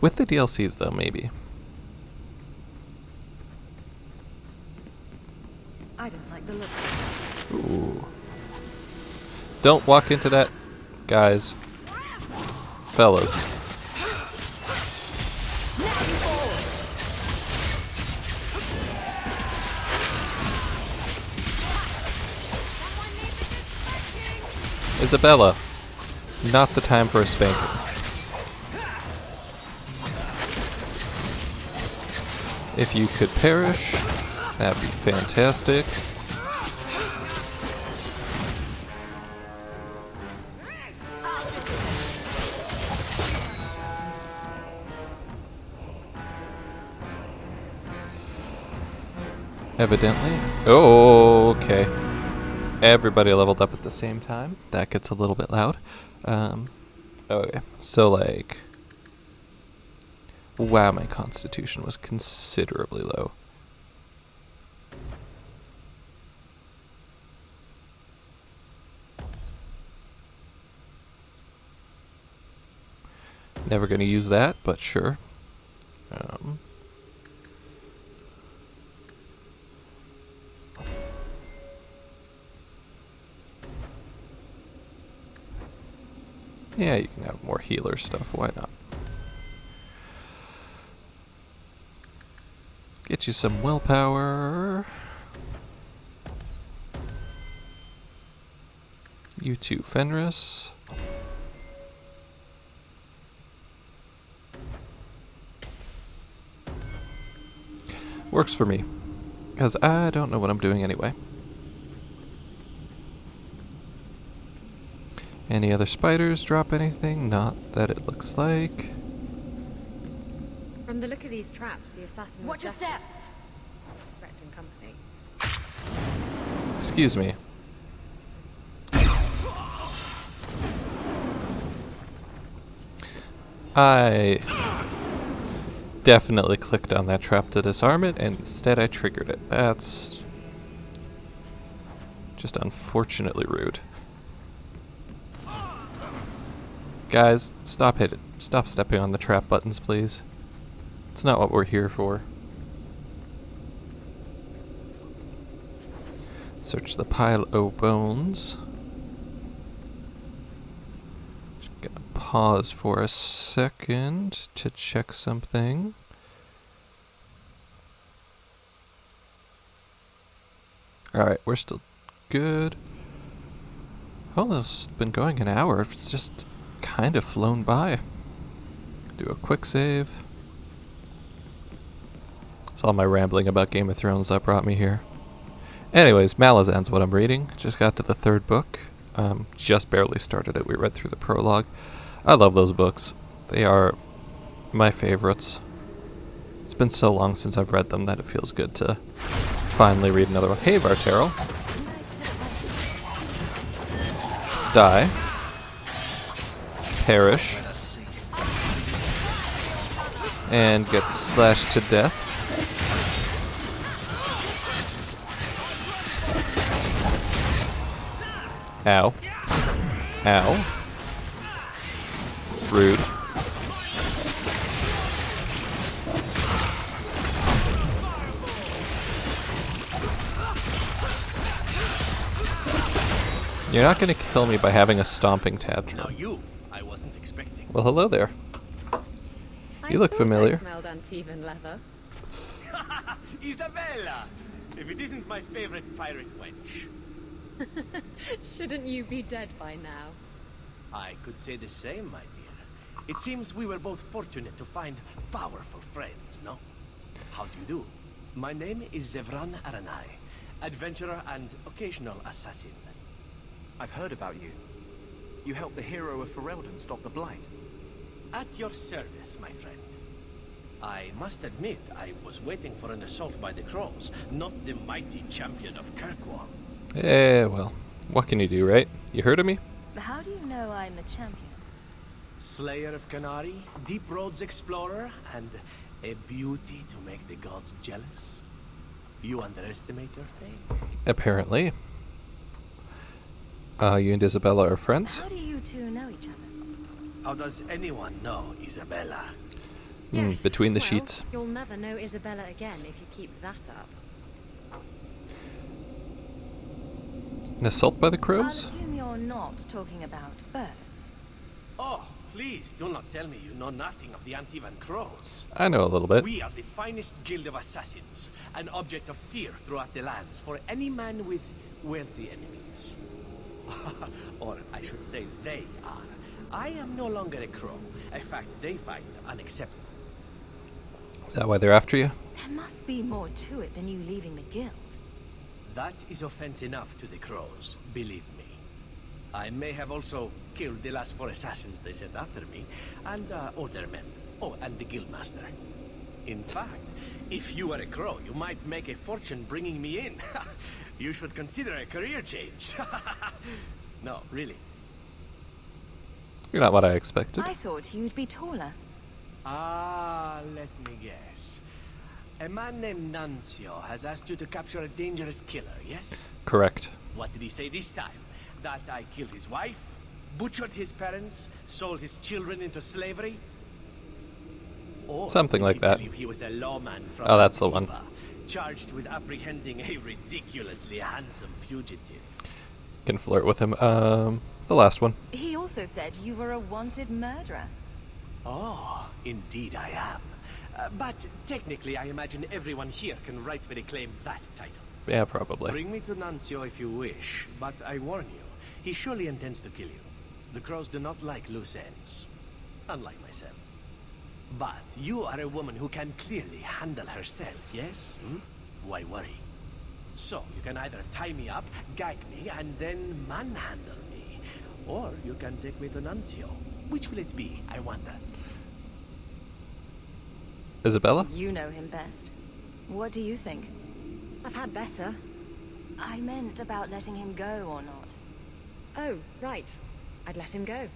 Speaker 1: With the DLCs, though, maybe.
Speaker 6: I don't like the look of this.
Speaker 1: Ooh. Don't walk into that, guys. Fellas. Isabella, not the time for a spanking. If you could perish, that'd be fantastic. Evidently. Oh, okay. Everybody leveled up at the same time. That gets a little bit loud. Okay, so like... Wow, my constitution was considerably low. Never gonna use that, but sure. Yeah, you can have more healer stuff, why not? Get you some willpower. You too, Fenris. Works for me, because I don't know what I'm doing anyway. Any other spiders drop anything? Not that it looks like.
Speaker 4: From the look of these traps, the assassin was
Speaker 6: Watch your step!
Speaker 4: expecting company.
Speaker 1: Excuse me. I definitely clicked on that trap to disarm it, and instead I triggered it. That's just unfortunately rude. Guys, stop stepping on the trap buttons, please. It's not what we're here for. Search the pile o' bones. Just gonna pause for a second to check something. Alright, we're still good. I've almost been going an hour. It's just kind of flown by. Do a quick save. It's all my rambling about Game of Thrones that brought me here. Anyways, Malazan's what I'm reading. Just got to the 3rd book. Just barely started it. We read through the prologue. I love those books. They are my favorites. It's been so long since I've read them that it feels good to finally read another one. Hey, Vartero. Die. Perish. And get slashed to death. Ow. Ow. Rude. You're not gonna kill me by having a stomping tantrum.
Speaker 7: I wasn't expecting.
Speaker 1: Well, hello there. You look familiar.
Speaker 4: I smelled Antivan leather.
Speaker 7: Isabella! If it isn't my favorite pirate wench.
Speaker 4: Shouldn't you be dead by now?
Speaker 7: I could say the same, my dear. It seems we were both fortunate to find powerful friends, no? How do you do? My name is Zevran Aranai, adventurer and occasional assassin.
Speaker 10: I've heard about you. You helped the hero of Ferelden stop the Blight.
Speaker 7: At your service, my friend. I must admit, I was waiting for an assault by the Crows, not the mighty champion of Kirkwall.
Speaker 1: Well, what can you do, right? You heard of me?
Speaker 6: How do you know I'm the champion?
Speaker 7: Slayer of Canary, Deep Roads explorer, and a beauty to make the gods jealous. You underestimate your fame.
Speaker 1: Apparently. You and Isabella are friends?
Speaker 6: How do you two know each other?
Speaker 7: How does anyone know Isabella?
Speaker 1: Between the
Speaker 4: Well,
Speaker 1: sheets.
Speaker 4: You'll never know Isabella again if you keep that up.
Speaker 1: An assault by the
Speaker 6: I'll
Speaker 1: crows?
Speaker 6: assume you're not talking about birds.
Speaker 7: Oh, please do not tell me you know nothing of the Antivan Crows.
Speaker 1: I know a little bit.
Speaker 7: We are the finest guild of assassins, an object of fear throughout the lands for any man with wealthy enemies. Or I should say they are. I am no longer a crow, a fact they find unacceptable.
Speaker 1: Is that why they're after you?
Speaker 6: There must be more to it than you leaving the guild.
Speaker 7: That is offense enough to the crows, believe me. I may have also killed the last 4 assassins they sent after me, and older men. Oh, and the guildmaster. In fact, if you were a crow, you might make a fortune bringing me in. You should consider a career change. No, really.
Speaker 1: You're not what I expected.
Speaker 6: I thought you'd be taller.
Speaker 7: Ah, let me guess. A man named Nuncio has asked you to capture a dangerous killer, yes?
Speaker 1: Correct.
Speaker 7: What did he say this time? That I killed his wife, butchered his parents, sold his children into slavery? Or
Speaker 1: Something
Speaker 7: did
Speaker 1: like
Speaker 7: he
Speaker 1: that.
Speaker 7: tell you he was a lawman from
Speaker 1: Oh, that's the one.
Speaker 7: Antiva, charged with apprehending a ridiculously handsome fugitive?
Speaker 1: Can flirt with him. The last one.
Speaker 6: He also said you were a wanted murderer.
Speaker 7: Oh, indeed I am. But technically, I imagine everyone here can rightfully claim that title.
Speaker 1: Yeah, probably.
Speaker 7: Bring me to Nuncio if you wish, but I warn you, he surely intends to kill you. The crows do not like loose ends, unlike myself. But you are a woman who can clearly handle herself, yes? Why worry? So, you can either tie me up, gag me, and then manhandle me. Or you can take me to Nuncio. Which will it be, I wonder?
Speaker 1: Isabella?
Speaker 6: You know him best. What do you think?
Speaker 4: I've had better.
Speaker 6: I meant about letting him go or not.
Speaker 4: Oh, right. I'd let him go.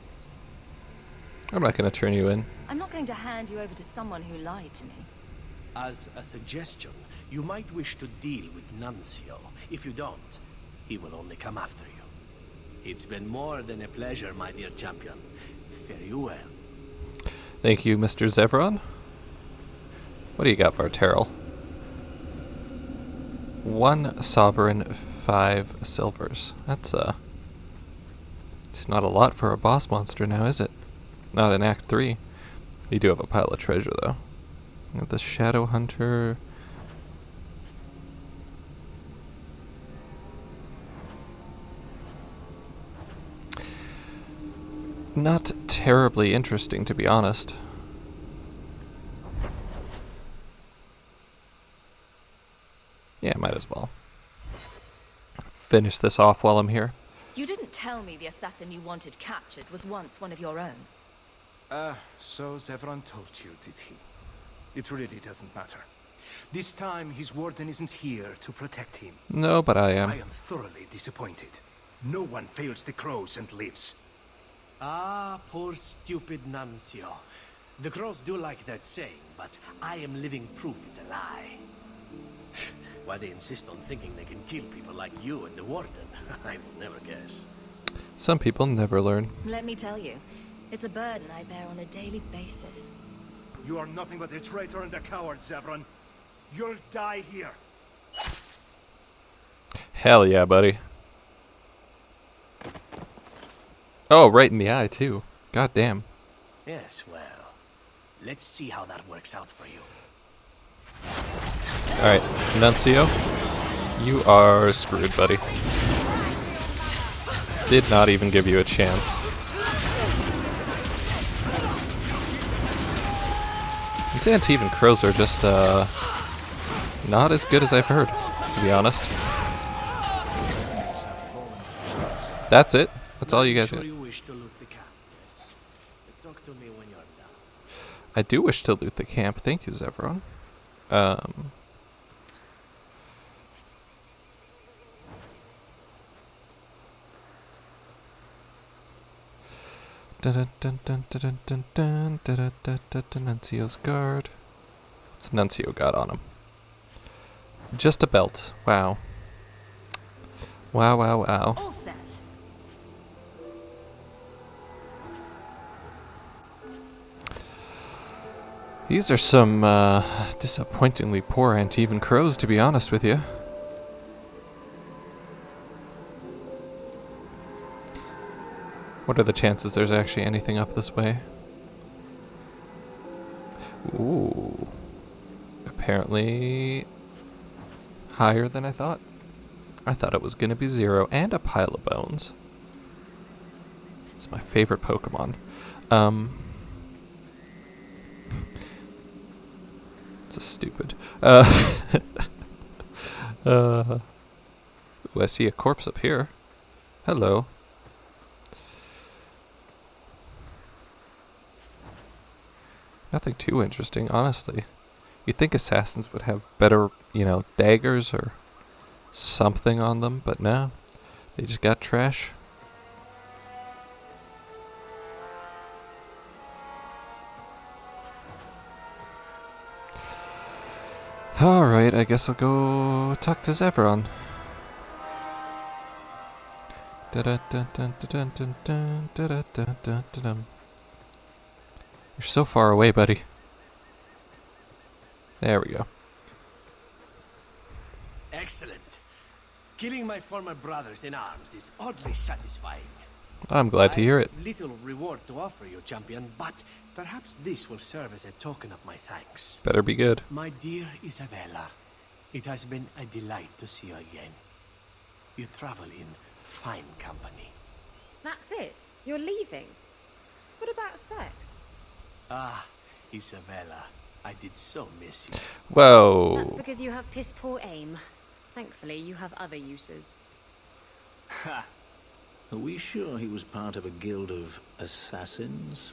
Speaker 1: I'm not going to turn you in.
Speaker 6: I'm not going to hand you over to someone who lied to me.
Speaker 7: As a suggestion, you might wish to deal with Nuncio. If you don't, he will only come after you. It's been more than a pleasure, my dear champion. Fare you well.
Speaker 1: Thank you, Mr. Zevron. What do you got for Terrell? 1 sovereign, 5 silvers. That's it's not a lot for a boss monster now, is it? Not in Act 3. You do have a pile of treasure, though. You got the Shadow Hunter. Not terribly interesting, to be honest. Yeah, might as well. Finish this off while I'm here.
Speaker 6: You didn't tell me the assassin you wanted captured was once one of your own.
Speaker 11: So Zevran told you, did he? It really doesn't matter. This time, his warden isn't here to protect him.
Speaker 1: No, but I am.
Speaker 11: I am thoroughly disappointed. No one fails the crows and lives.
Speaker 7: Ah, poor stupid Nuncio. The crows do like that saying, but I am living proof it's a lie. Why they insist on thinking they can kill people like you and the warden, I will never guess.
Speaker 1: Some people never learn.
Speaker 6: Let me tell you, it's a burden I bear on a daily basis.
Speaker 11: You are nothing but a traitor and a coward, Zevran. You'll die here.
Speaker 1: Hell yeah, buddy. Oh, right in the eye, too. God damn.
Speaker 7: Yes, well, let's see how that works out for you.
Speaker 1: Alright, Nuncio, you are screwed, buddy. Did not even give you a chance. These Antivan crows are just not as good as I've heard, to be honest. That's it. That's all you guys get. I do wish to loot the camp. Thank you, Zevron. Nuncio's guard. What's Nuncio got on him? Just a belt. Wow. Wow, wow, wow.
Speaker 4: All set.
Speaker 1: These are some disappointingly poor Antivan crows, to be honest with you. What are the chances there's actually anything up this way? Ooh. Apparently higher than I thought. I thought it was going to be 0 and a pile of bones. It's my favorite Pokemon. It's a stupid. Ooh, I see a corpse up here. Hello. Nothing too interesting, honestly. You'd think assassins would have better, daggers or something on them, but no. They just got trash. Alright, I guess I'll go talk to Zevron. You're so far away, buddy. There we go.
Speaker 7: Excellent. Killing my former brothers in arms is oddly satisfying.
Speaker 1: I'm glad to hear it.
Speaker 7: I have little reward to offer you, champion, but perhaps this will serve as a token of my thanks.
Speaker 1: Better be good.
Speaker 7: My dear Isabella, it has been a delight to see you again. You travel in fine company.
Speaker 4: That's it? You're leaving? What about sex?
Speaker 7: Ah, Isabella, I did so miss you.
Speaker 1: Whoa.
Speaker 4: That's because you have piss poor aim. Thankfully, you have other uses.
Speaker 3: Ha! Are we sure he was part of a guild of assassins?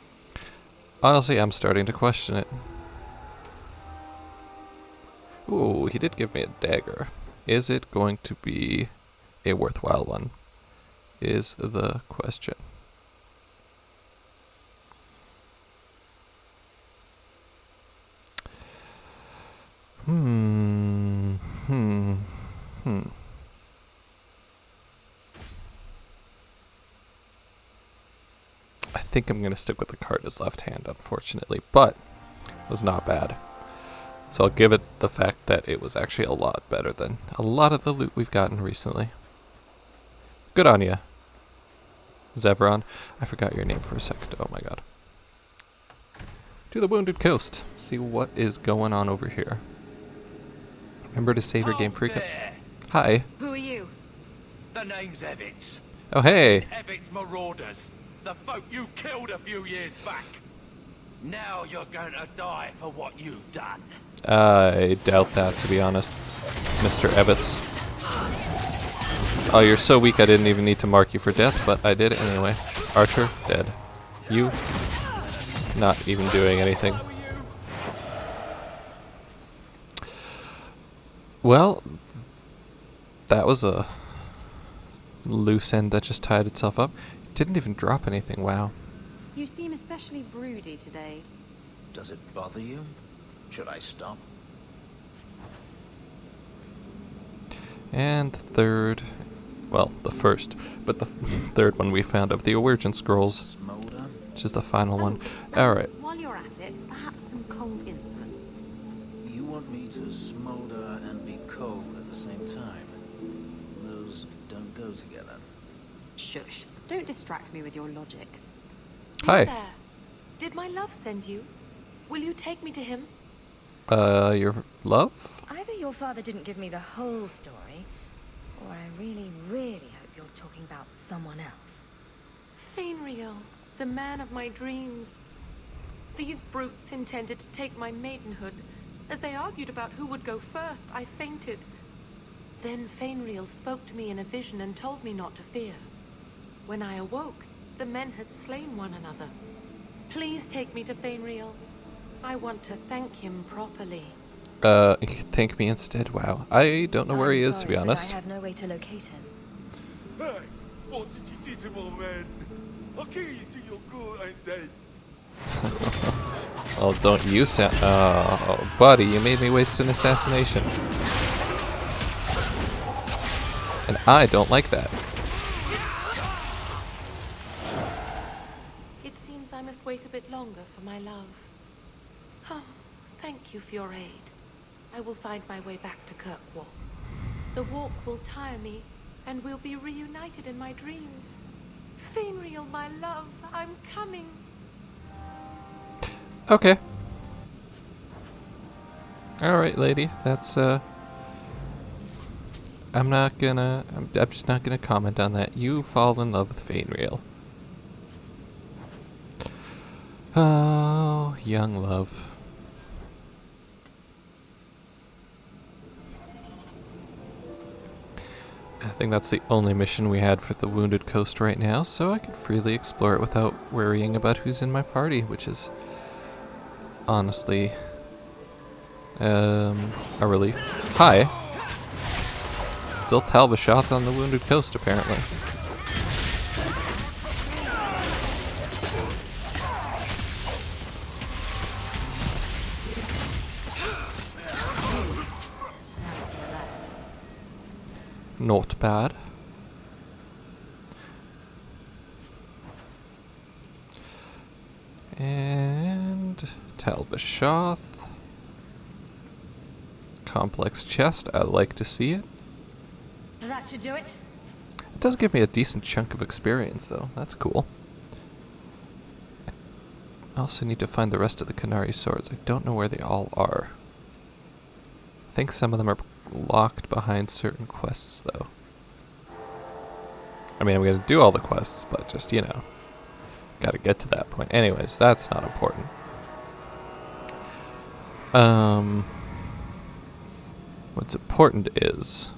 Speaker 1: Honestly, I'm starting to question it. Ooh, he did give me a dagger. Is it going to be a worthwhile one? Is the question. I think I'm going to stick with the card as left hand, unfortunately, but it was not bad. So I'll give it the fact that it was actually a lot better than a lot of the loot we've gotten recently. Good on ya, Zevron. I forgot your name for a second. Oh my god. To the Wounded Coast. See what is going on over here. Remember to save your game frequent. Hi.
Speaker 4: Who are you?
Speaker 12: The name's Evitz.
Speaker 1: Oh hey.
Speaker 12: Evitz Marauders. The folk you killed a few years back. Now you're going to die for what you've done.
Speaker 1: I doubt that, to be honest, Mr. Evitz. Oh, you're so weak I didn't even need to mark you for death, but I did anyway. Archer, dead. You, not even doing anything. Well, that was a loose end that just tied itself up. It didn't even drop anything, wow.
Speaker 4: You seem especially broody today.
Speaker 3: Does it bother you? Should I stop?
Speaker 1: And the third, well, the first, but the third one we found of the Origin Scrolls, which is the final one. Alright.
Speaker 4: While you're at it, perhaps some cold insolence.
Speaker 3: You want me to smolder and be cold at the same time? Those don't go together.
Speaker 4: Shush. Don't distract me with your logic.
Speaker 1: Hi.
Speaker 6: There. Did my love send you? Will you take me to him?
Speaker 1: Your love?
Speaker 4: Either your father didn't give me the whole story, or I really, really hope you're talking about someone else.
Speaker 6: Fainriel, the man of my dreams.
Speaker 8: These brutes intended to take my maidenhood. As they argued about who would go first, I fainted. Then Fainriel spoke to me in a vision and told me not to fear. When I awoke, the men had slain one another. Please take me to Fainriel. I want to thank him properly.
Speaker 1: You could thank me instead. Wow. I don't know where he is, to be
Speaker 4: Sorry, but
Speaker 1: honest.
Speaker 4: I have no way to locate him.
Speaker 12: Hey, what did you do to my man? I'll kill you till you're good and dead.
Speaker 1: Oh, don't you sound... Oh, buddy, you made me waste an assassination. And I don't like that.
Speaker 8: It seems I must wait a bit longer for my love. Oh, thank you for your aid. I will find my way back to Kirkwall. The walk will tire me, and we'll be reunited in my dreams. Fainriel, my love, I'm coming.
Speaker 1: Okay. Alright, lady. That's, I'm just not gonna comment on that. You fall in love with Fainriel. Oh, young love. I think that's the only mission we had for the Wounded Coast right now, so I could freely explore it without worrying about who's in my party, which is honestly a relief. Hi. Still Talbashoth on the Wounded Coast, apparently. Not bad. And Talbashoth. Complex chest. I like to see it.
Speaker 4: That should do it.
Speaker 1: It does give me a decent chunk of experience, though. That's cool. I also need to find the rest of the Qunari swords. I don't know where they all are. I think some of them are locked behind certain quests, though. I mean, I'm going to do all the quests, but just, you know, got to get to that point. Anyways, that's not important. What's important is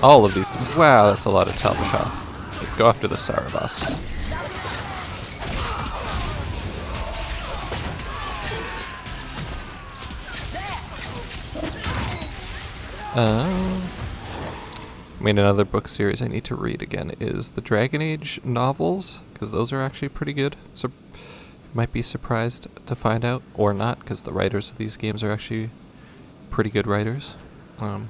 Speaker 1: all of these. Wow, that's a lot of Talbashoth. Go after the Sarabas. I mean, another book series I need to read again is the Dragon Age novels, because those are actually pretty good. So, might be surprised to find out, or not, because the writers of these games are actually pretty good writers. But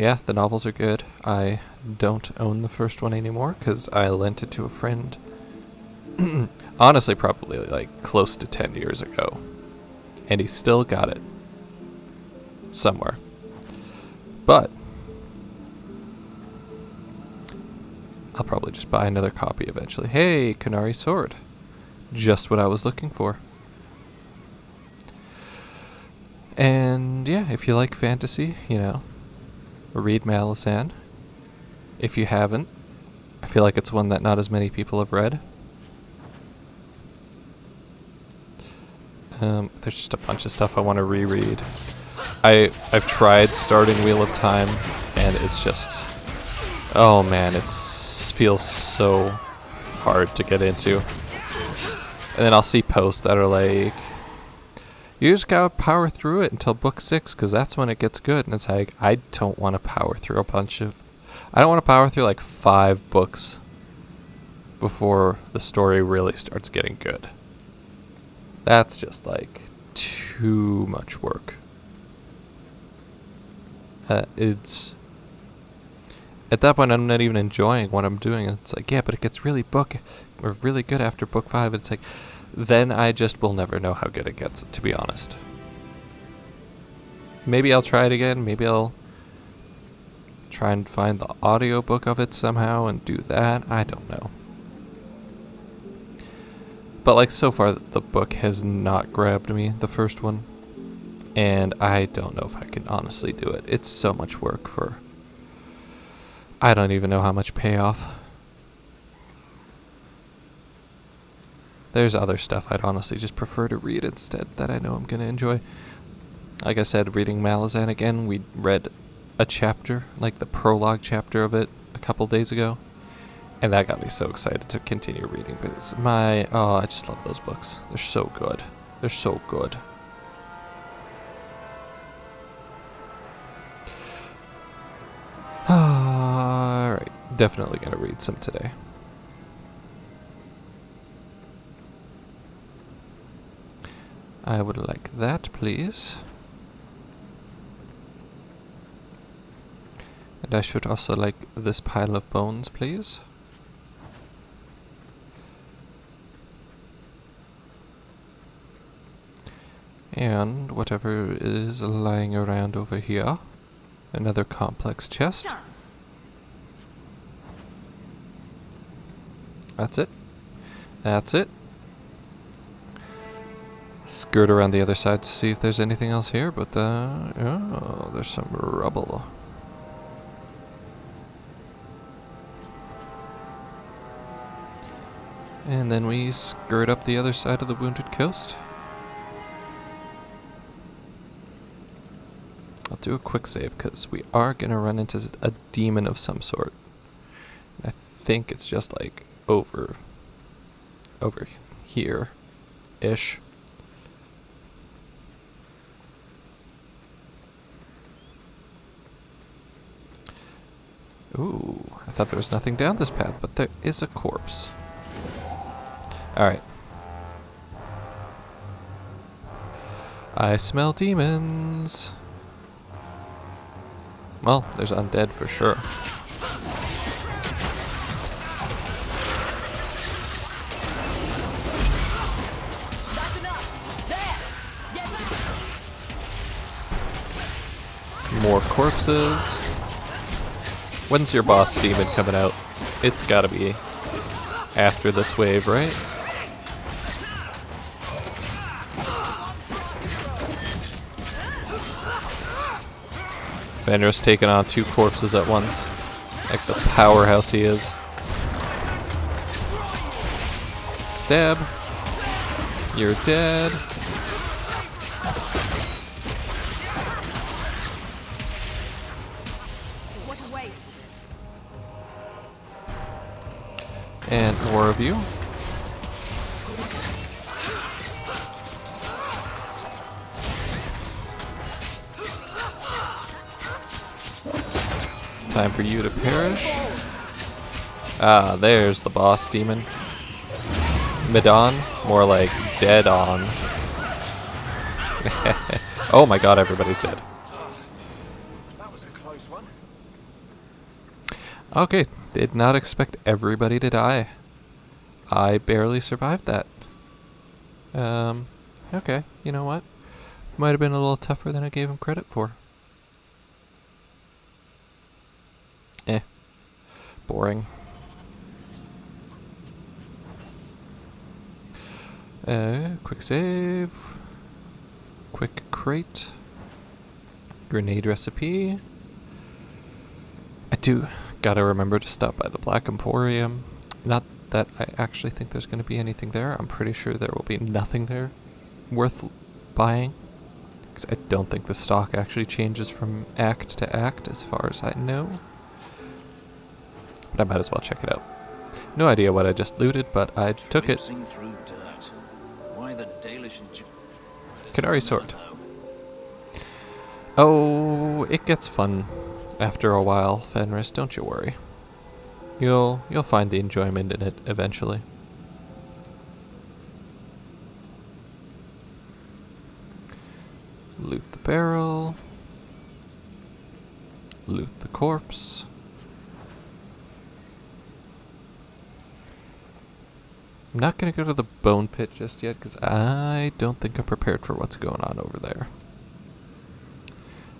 Speaker 1: yeah, the novels are good. I don't own the first one anymore, because I lent it to a friend. Honestly, probably like close to 10 years ago. And he still got it. Somewhere. But I'll probably just buy another copy eventually. Hey, Qunari sword. Just what I was looking for. And yeah, if you like fantasy, you know, read Malazan. If you haven't, I feel like it's one that not as many people have read. There's just a bunch of stuff I want to reread. I've tried starting Wheel of Time, and it's just, oh man, it feels so hard to get into. And then I'll see posts that are like, you just gotta power through it until book 6, because that's when it gets good. And it's like, I don't want to power through I don't want to power through like 5 books before the story really starts getting good. That's just like too much work. It's at that point I'm not even enjoying what I'm doing. It's like, yeah, but it gets really good after book 5. It's like, then I just will never know how good it gets, to be honest. Maybe I'll try it again. Maybe I'll try and find the audiobook of it somehow and do that. I don't know. But like, so far the book has not grabbed me, the first one. And I don't know if I can honestly do it. It's so much work for, I don't even know how much payoff. there's other stuff I'd honestly just prefer to read instead that I know I'm going to enjoy. Like I said, reading Malazan again, we read a chapter, like the prologue chapter of it, a couple days ago. And that got me so excited to continue reading. But it's I just love those books. They're so good. They're so good. Alright, definitely going to read some today. I would like that, please. And I should also like this pile of bones, please. And whatever is lying around over here. Another complex chest. That's it. That's it. Skirt around the other side to see if there's anything else here, but oh, there's some rubble. And then we skirt up the other side of the Wounded Coast. I'll do a quick save because we are going to run into a demon of some sort. I think it's just like over here-ish. Ooh, I thought there was nothing down this path, but there is a corpse. Alright. I smell demons. Well, there's undead for sure. More corpses. When's your boss demon coming out? It's gotta be after this wave, right? Fenris taking on 2 corpses at once. Like the powerhouse he is. Stab. You're dead.
Speaker 6: What a waste.
Speaker 1: And more of you. Time for you to perish. Ah, there's the boss demon. Mid-on? More like dead on. Oh my god, everybody's dead.
Speaker 11: That was a close one.
Speaker 1: Okay, did not expect everybody to die. I barely survived that. Okay, you know what? Might have been a little tougher than I gave him credit for. Boring. Quick save. Quick crate. Grenade recipe. I do gotta remember to stop by the Black Emporium. Not that I actually think there's going to be anything there. I'm pretty sure there will be nothing there worth buying. Because I don't think the stock actually changes from act to act as far as I know. But I might as well check it out. No idea what I just looted, but I took it.
Speaker 3: Through dirt. Why the Dalish and
Speaker 1: Qunari sword. Oh, it gets fun after a while, Fenris, don't you worry. You'll find the enjoyment in it eventually. Loot the barrel. Loot the corpse. I'm not going to go to the bone pit just yet because I don't think I'm prepared for what's going on over there.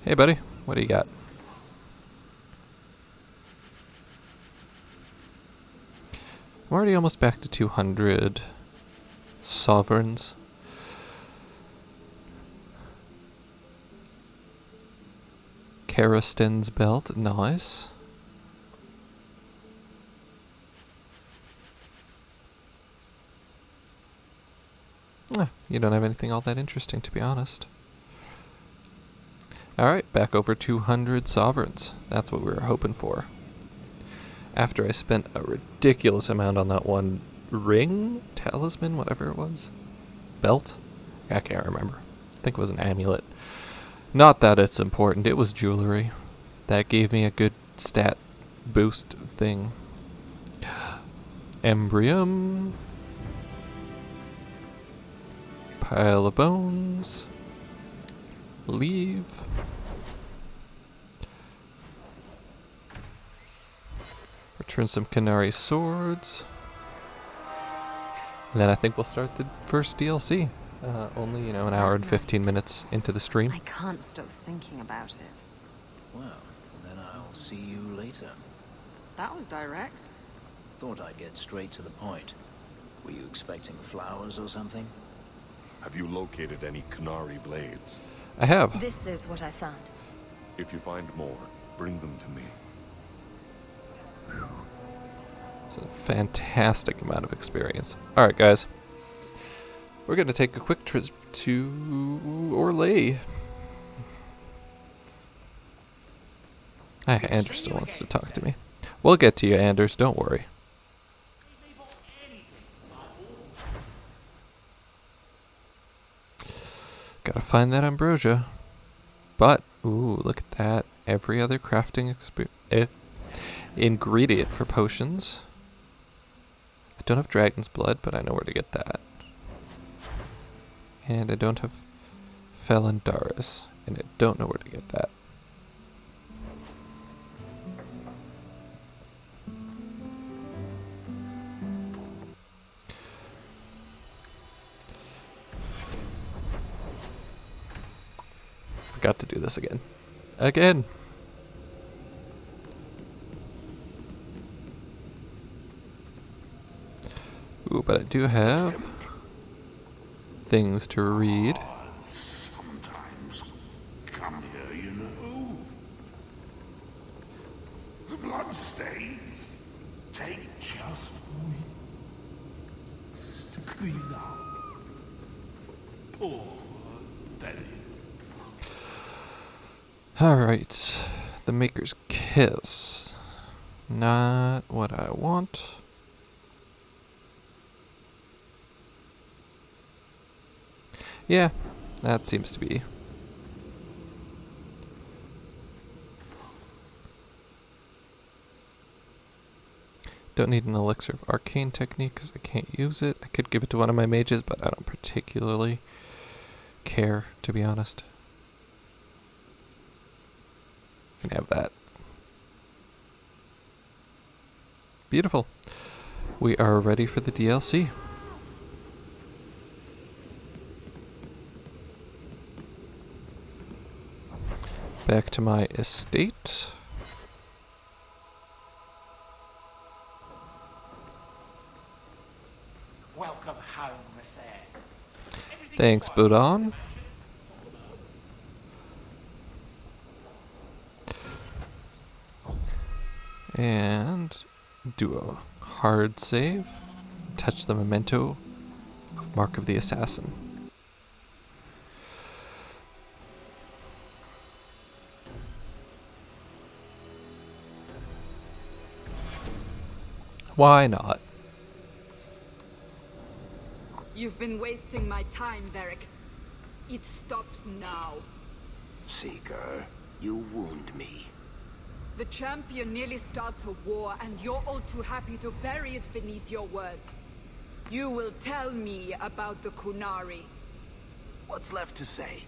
Speaker 1: Hey buddy, what do you got? I'm already almost back to 200 sovereigns. Karasten's belt, nice. You don't have anything all that interesting, to be honest. Alright, back over 200 sovereigns. That's what we were hoping for. After I spent a ridiculous amount on that one ring? Talisman? Whatever it was. Belt? I can't remember. I think it was an amulet. Not that it's important, it was jewelry. That gave me a good stat boost thing. Embrium. Pile of bones. Leave. Return some Qunari swords. And then I think we'll start the first DLC. Only, an hour and 15 minutes into the stream.
Speaker 2: I can't stop thinking about it.
Speaker 3: Well, then I'll see you later.
Speaker 2: That was direct.
Speaker 3: Thought I'd get straight to the point. Were you expecting flowers or something?
Speaker 9: Have you located any Qunari blades?
Speaker 1: I have.
Speaker 6: This is what I found.
Speaker 9: If you find more, bring them to me.
Speaker 1: It's a fantastic amount of experience. Alright, guys. We're going to take a quick trip to Orlais. Anders still wants to talk to me. We'll get to you, Anders. Don't worry. Gotta find that ambrosia. But, ooh, look at that. Every other crafting ingredient for potions. I don't have dragon's blood, but I know where to get that. And I don't have Felandaris, and I don't know where to get that. Forgot to do this again. Again! Ooh, but I do have things to read.
Speaker 13: Sometimes come here, you know. The blood stains take just weeks to clean up. Poor Betty.
Speaker 1: Alright, the Maker's Kiss. Not what I want. Yeah, that seems to be. Don't need an elixir of arcane technique because I can't use it. I could give it to one of my mages, but I don't particularly care, to be honest. Can have that. Beautiful. We are ready for the DLC. Back to my estate.
Speaker 12: Welcome home, Miss Anne.
Speaker 1: Thanks, Budon. And do a hard save. Touch the memento of Mark of the Assassin. Why not?
Speaker 14: You've been wasting my time, Varric. It stops now.
Speaker 7: Seeker, you wound me.
Speaker 14: The champion nearly starts a war, and you're all too happy to bury it beneath your words. You will tell me about the Qunari.
Speaker 7: What's left to say?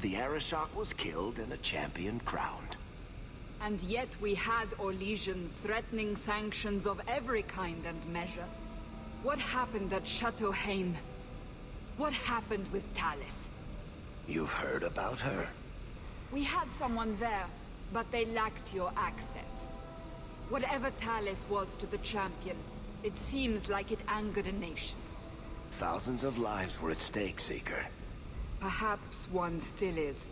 Speaker 7: The Arishok was killed and a champion crowned.
Speaker 14: And yet we had Orlesians threatening sanctions of every kind and measure. What happened at Chateau Hain? What happened with Talis?
Speaker 7: You've heard about her?
Speaker 14: We had someone there, but they lacked your access. Whatever Talis was to the champion, it seems like it angered a nation.
Speaker 7: Thousands of lives were at stake, Seeker.
Speaker 14: Perhaps one still is.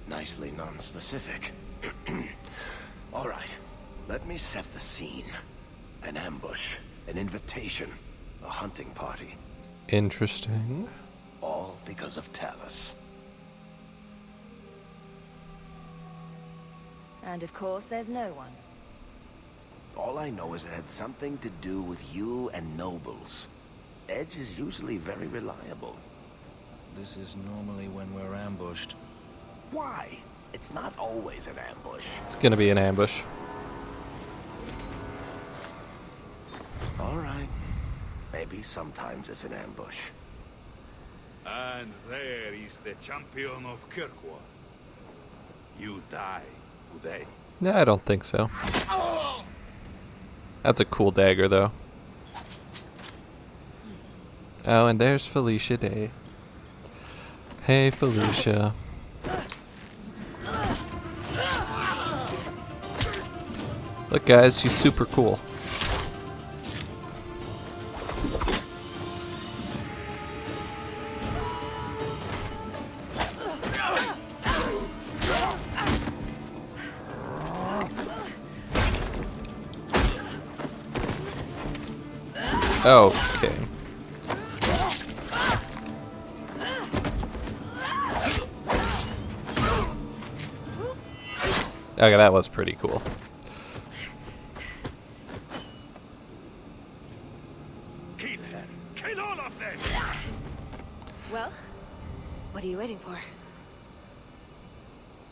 Speaker 7: Nicely non-specific. All right, let me set the scene. An ambush, an invitation, a hunting party.
Speaker 1: Interesting.
Speaker 7: All because of Talus.
Speaker 6: And of course, there's no one.
Speaker 7: All I know is it had something to do with you and nobles. Edge is usually very reliable.
Speaker 3: This is normally when we're ambushed.
Speaker 7: Why? It's not always an ambush.
Speaker 1: It's gonna be an ambush.
Speaker 7: All right. Maybe sometimes it's an ambush.
Speaker 13: And there is the champion of Kirkwall. You die today.
Speaker 1: No, I don't think so. That's a cool dagger, though. Oh, and there's Felicia Day. Hey, Felicia. Look, guys, she's super cool. Oh, okay. Okay, that was pretty cool.
Speaker 12: Kill her. Kill all of them.
Speaker 6: Well, what are you waiting for?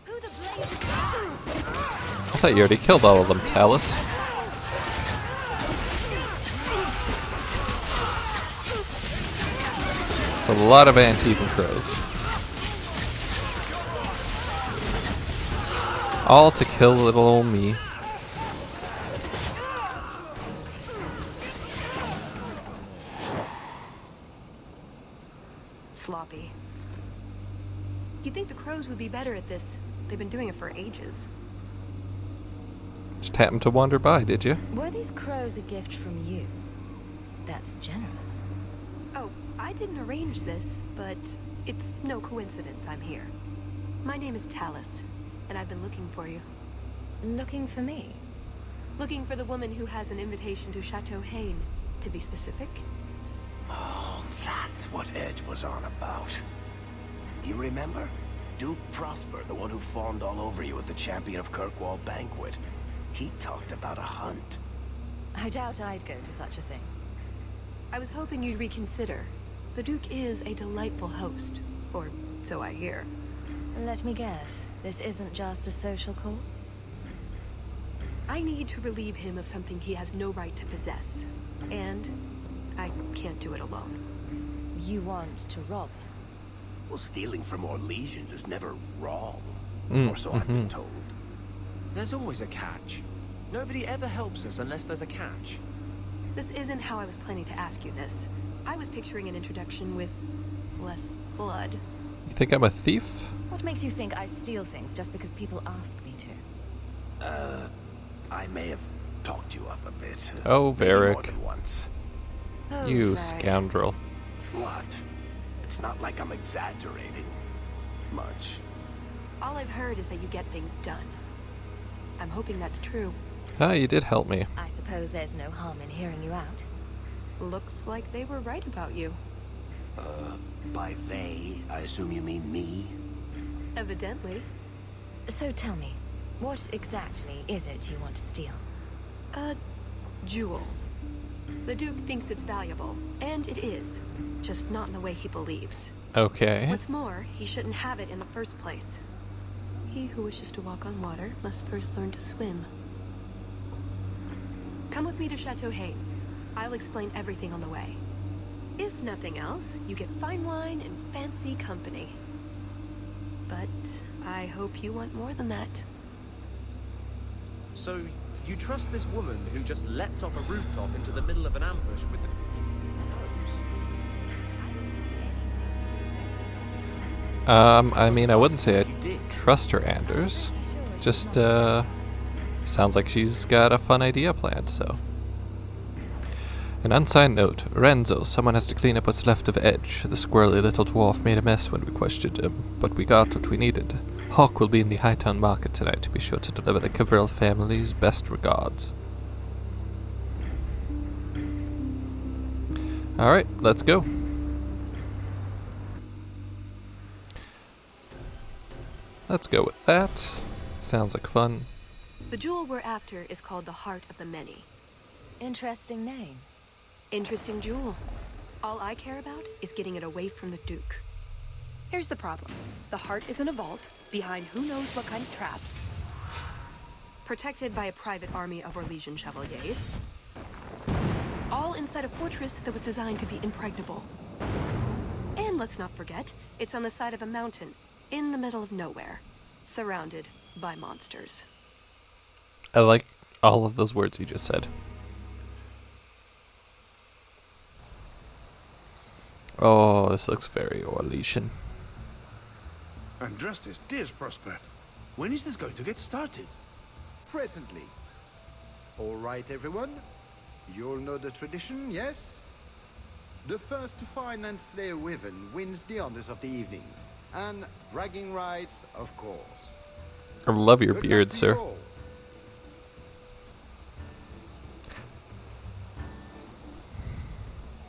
Speaker 6: Who the blazes?
Speaker 1: I thought you already killed all of them, Talus. It's a lot of Antivan crows. All to kill little old me.
Speaker 15: Sloppy. You'd think the crows would be better at this. They've been doing it for ages.
Speaker 1: Just happened to wander by, did you?
Speaker 4: Were these crows a gift from you? That's generous.
Speaker 15: Oh, I didn't arrange this, but it's no coincidence I'm here. My name is Talus, and I've been looking for you.
Speaker 4: Looking for me?
Speaker 15: Looking for the woman who has an invitation to Chateau Hain, to be specific.
Speaker 7: Oh, that's what Edge was on about. You remember? Duke Prosper, the one who fawned all over you at the Champion of Kirkwall banquet. He talked about a hunt.
Speaker 4: I doubt I'd go to such a thing.
Speaker 15: I was hoping you'd reconsider. The Duke is a delightful host, or so I hear.
Speaker 4: Let me guess, this isn't just a social call?
Speaker 15: I need to relieve him of something he has no right to possess. And I can't do it alone.
Speaker 4: You want to rob him?
Speaker 7: Well, stealing from Orlesians is never wrong.
Speaker 1: Mm,
Speaker 7: or so I've been told.
Speaker 10: There's always a catch. Nobody ever helps us unless there's a catch.
Speaker 15: This isn't how I was planning to ask you this. I was picturing an introduction with less blood.
Speaker 1: You think I'm a thief?
Speaker 4: What makes you think I steal things just because people ask me to?
Speaker 7: I may have talked you up a bit.
Speaker 1: Oh,
Speaker 7: Maybe more
Speaker 1: Varric.
Speaker 7: than once.
Speaker 4: Oh,
Speaker 1: You
Speaker 4: Varric.
Speaker 1: scoundrel.
Speaker 7: What? It's not like I'm exaggerating. Much.
Speaker 15: All I've heard is that you get things done. I'm hoping that's true.
Speaker 1: Ah, you did help me.
Speaker 4: I suppose there's no harm in hearing you out.
Speaker 15: Looks like they were right about you.
Speaker 7: By they, I assume you mean me?
Speaker 15: Evidently.
Speaker 4: So tell me, what exactly is it you want to steal?
Speaker 15: A jewel. The Duke thinks it's valuable, and it is. Just not in the way he believes.
Speaker 1: Okay.
Speaker 15: What's more, he shouldn't have it in the first place. He who wishes to walk on water must first learn to swim. Come with me to Chateau Hain. I'll explain everything on the way. If nothing else, you get fine wine and fancy company. But I hope you want more than that.
Speaker 10: So, you trust this woman who just leapt off a rooftop into the middle of an ambush with the crows?
Speaker 1: I mean, I wouldn't say I trust her, Anders. Just, sounds like she's got a fun idea planned, so. An unsigned note. Renzo, someone has to clean up what's left of Edge. The squirrely little dwarf made a mess when we questioned him, but we got what we needed. Hawk will be in the Hightown Market tonight to be sure to deliver the Cavril family's best regards. Alright, let's go. Let's go with that. Sounds like fun.
Speaker 15: The jewel we're after is called the Heart of the Many.
Speaker 6: Interesting name.
Speaker 15: Interesting jewel. All I care about is getting it away from the Duke. Here's the problem. The heart is in a vault, behind who knows what kind of traps. Protected by a private army of Orlesian chevaliers. All inside a fortress that was designed to be impregnable. And let's not forget, it's on the side of a mountain, in the middle of nowhere, surrounded by monsters.
Speaker 1: I like all of those words you just said. Oh, this looks very Orlesian.
Speaker 16: And Justice, dears Prosper, when is this going to get started?
Speaker 17: Presently. All right, everyone. You'll know the tradition, yes? The first to find and slay a wyvern wins the honors of the evening. And bragging rights, of course.
Speaker 1: I love your
Speaker 17: Good
Speaker 1: beard,
Speaker 17: luck to
Speaker 1: sir.
Speaker 17: you all.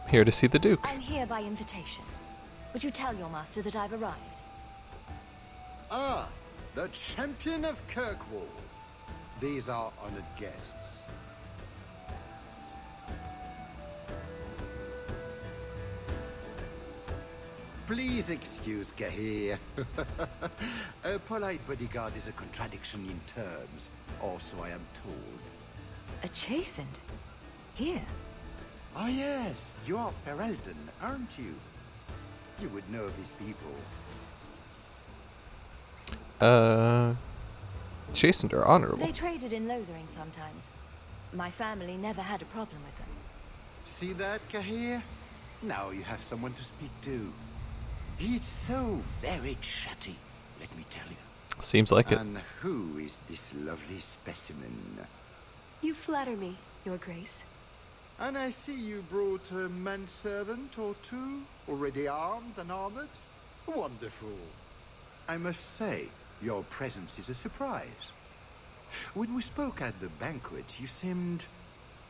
Speaker 1: Here to see the Duke.
Speaker 6: I'm here by invitation. Would you tell your master that I've arrived?
Speaker 17: Ah, the champion of Kirkwall. These are honored guests. Please excuse Cahir. A polite bodyguard is a contradiction in terms, or so I am told.
Speaker 6: A chastened? Here?
Speaker 17: Ah yes, you are Ferelden, aren't you? You would know these people.
Speaker 1: Chastened or honorable?
Speaker 6: They traded in Lothering sometimes. My family never had a problem with them.
Speaker 17: See that, Cahir? Now you have someone to speak to. It's so very chatty, let me tell you.
Speaker 1: Seems like it.
Speaker 17: And who is this lovely specimen?
Speaker 15: You flatter me, Your Grace.
Speaker 17: And I see you brought a manservant or two, already armed and armored. Wonderful. I must say, your presence is a surprise. When we spoke at the banquet, you seemed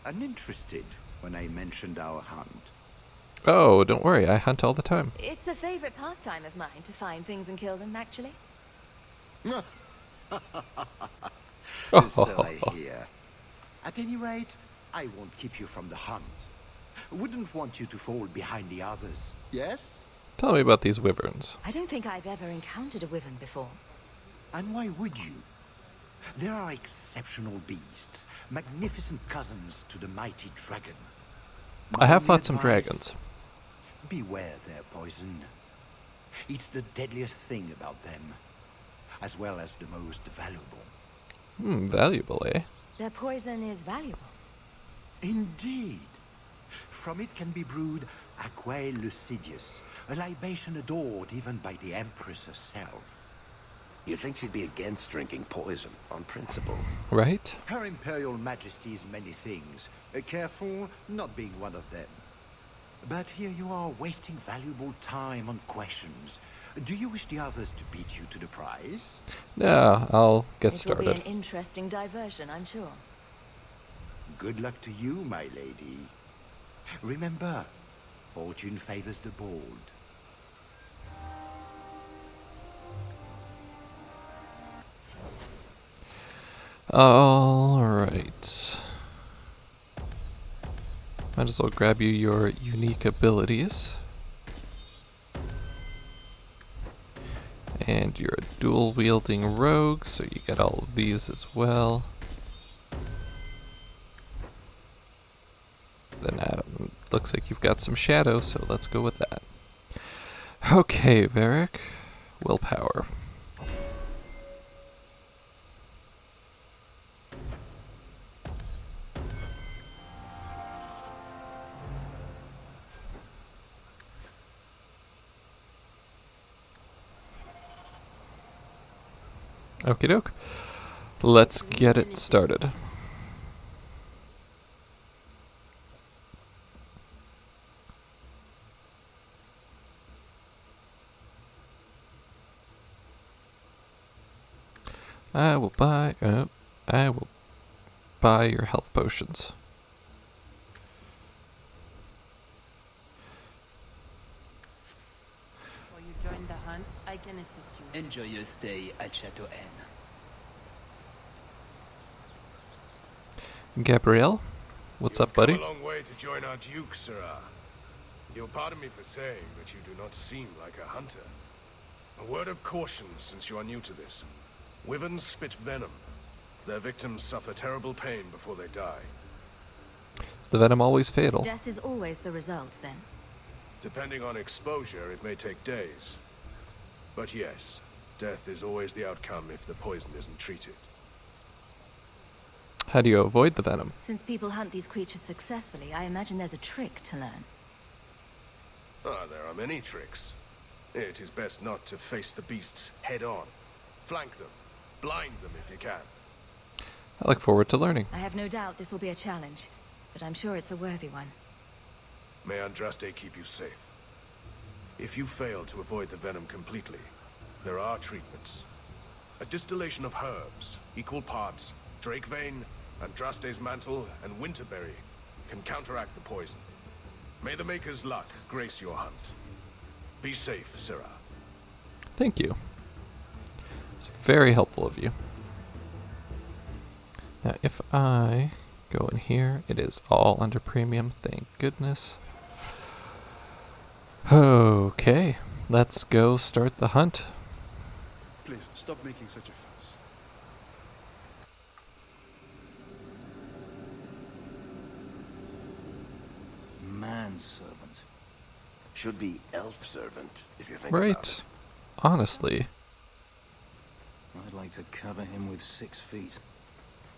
Speaker 17: uninterested when I mentioned our hunt.
Speaker 1: Oh, don't worry, I hunt all the time.
Speaker 6: It's a favorite pastime of mine to find things and kill them, actually.
Speaker 17: So I hear. At any rate, I won't keep you from the hunt. Wouldn't want you to fall behind the others, yes?
Speaker 1: Tell me about these wyverns.
Speaker 6: I don't think I've ever encountered a wyvern before.
Speaker 17: And why would you? There are exceptional beasts, magnificent cousins to the mighty dragon.
Speaker 1: I have
Speaker 17: My
Speaker 1: fought some
Speaker 17: advice,
Speaker 1: dragons.
Speaker 17: Beware their poison. It's the deadliest thing about them, as well as the most valuable.
Speaker 1: Valuable, eh?
Speaker 6: Their poison is valuable.
Speaker 17: Indeed. From it can be brewed Aquae Lucidius, a libation adored even by the Empress herself.
Speaker 7: You'd think she'd be against drinking poison, on principle.
Speaker 1: Right?
Speaker 17: Her Imperial Majesty's many things. Careful not being one of them. But here you are wasting valuable time on questions. Do you wish the others to beat you to the prize?
Speaker 1: Yeah, I'll get
Speaker 6: It will be
Speaker 1: started.
Speaker 6: an interesting diversion, I'm sure.
Speaker 17: Good luck to you, my lady. Remember, fortune favors the bold.
Speaker 1: Alright. Might as well grab you your unique abilities. And you're a dual wielding rogue, so you get all of these as well. Then looks like you've got some shadow, so let's go with that. Okay, Varric. Willpower. Okie doke. Let's get it started. I will buy your health potions.
Speaker 8: Before you join the hunt, I can assist
Speaker 6: assist you?
Speaker 5: Enjoy your stay at Chateau N.
Speaker 1: Gabrielle, what's up, buddy?
Speaker 16: Come a long way to join our Duke, Sirrah. You'll pardon me for saying, but you do not seem like a hunter. A word of caution, since you are new to this. Wyverns spit venom. Their victims suffer terrible pain before they die.
Speaker 1: Is the venom always fatal?
Speaker 4: Death is always the result, then.
Speaker 16: Depending on exposure, it may take days. But yes, death is always the outcome if the poison isn't treated.
Speaker 1: How do you avoid the venom?
Speaker 4: Since people hunt these creatures successfully, I imagine there's a trick to learn.
Speaker 16: There are many tricks. It is best not to face the beasts head-on. Flank them. Blind them if you can.
Speaker 1: I look forward to learning.
Speaker 4: I have no doubt this will be a challenge, but I'm sure it's a worthy one.
Speaker 16: May Andraste keep you safe. If you fail to avoid the venom completely, there are treatments. A distillation of herbs, equal parts, Drake Vein, Andraste's Mantle, and Winterberry can counteract the poison. May the Maker's luck grace your hunt. Be safe, Sirrah.
Speaker 1: Thank you. It's very helpful of you. Now, if I go in here, it is all under premium, thank goodness. Okay, let's go start the hunt.
Speaker 16: Please, stop making such a fuss.
Speaker 3: Manservant.
Speaker 7: Should be elf servant, if you think about
Speaker 1: Right.
Speaker 7: it.
Speaker 1: Honestly.
Speaker 3: I'd like to cover him with 6 feet.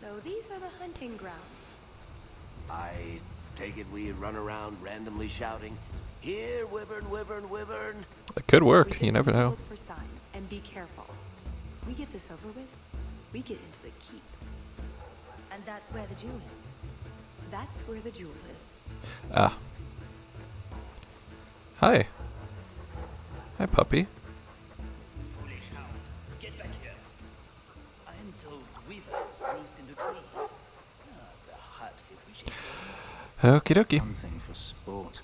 Speaker 15: So these are the hunting grounds.
Speaker 7: I take it we run around randomly shouting, "Here, Wyvern, Wyvern, Wyvern."
Speaker 1: It could
Speaker 15: We
Speaker 1: work,
Speaker 15: just
Speaker 1: you never
Speaker 15: need to
Speaker 1: know.
Speaker 15: Look for signs and be careful. We get this over with, we get into the keep.
Speaker 4: And that's where the jewel is.
Speaker 15: That's where the jewel is.
Speaker 1: Ah. Hi. Hi, puppy.
Speaker 5: Foolish hound. Get back here. I am told weavers roost in the trees. Perhaps if we should...
Speaker 1: Okie dokie.
Speaker 3: Hunting for sport.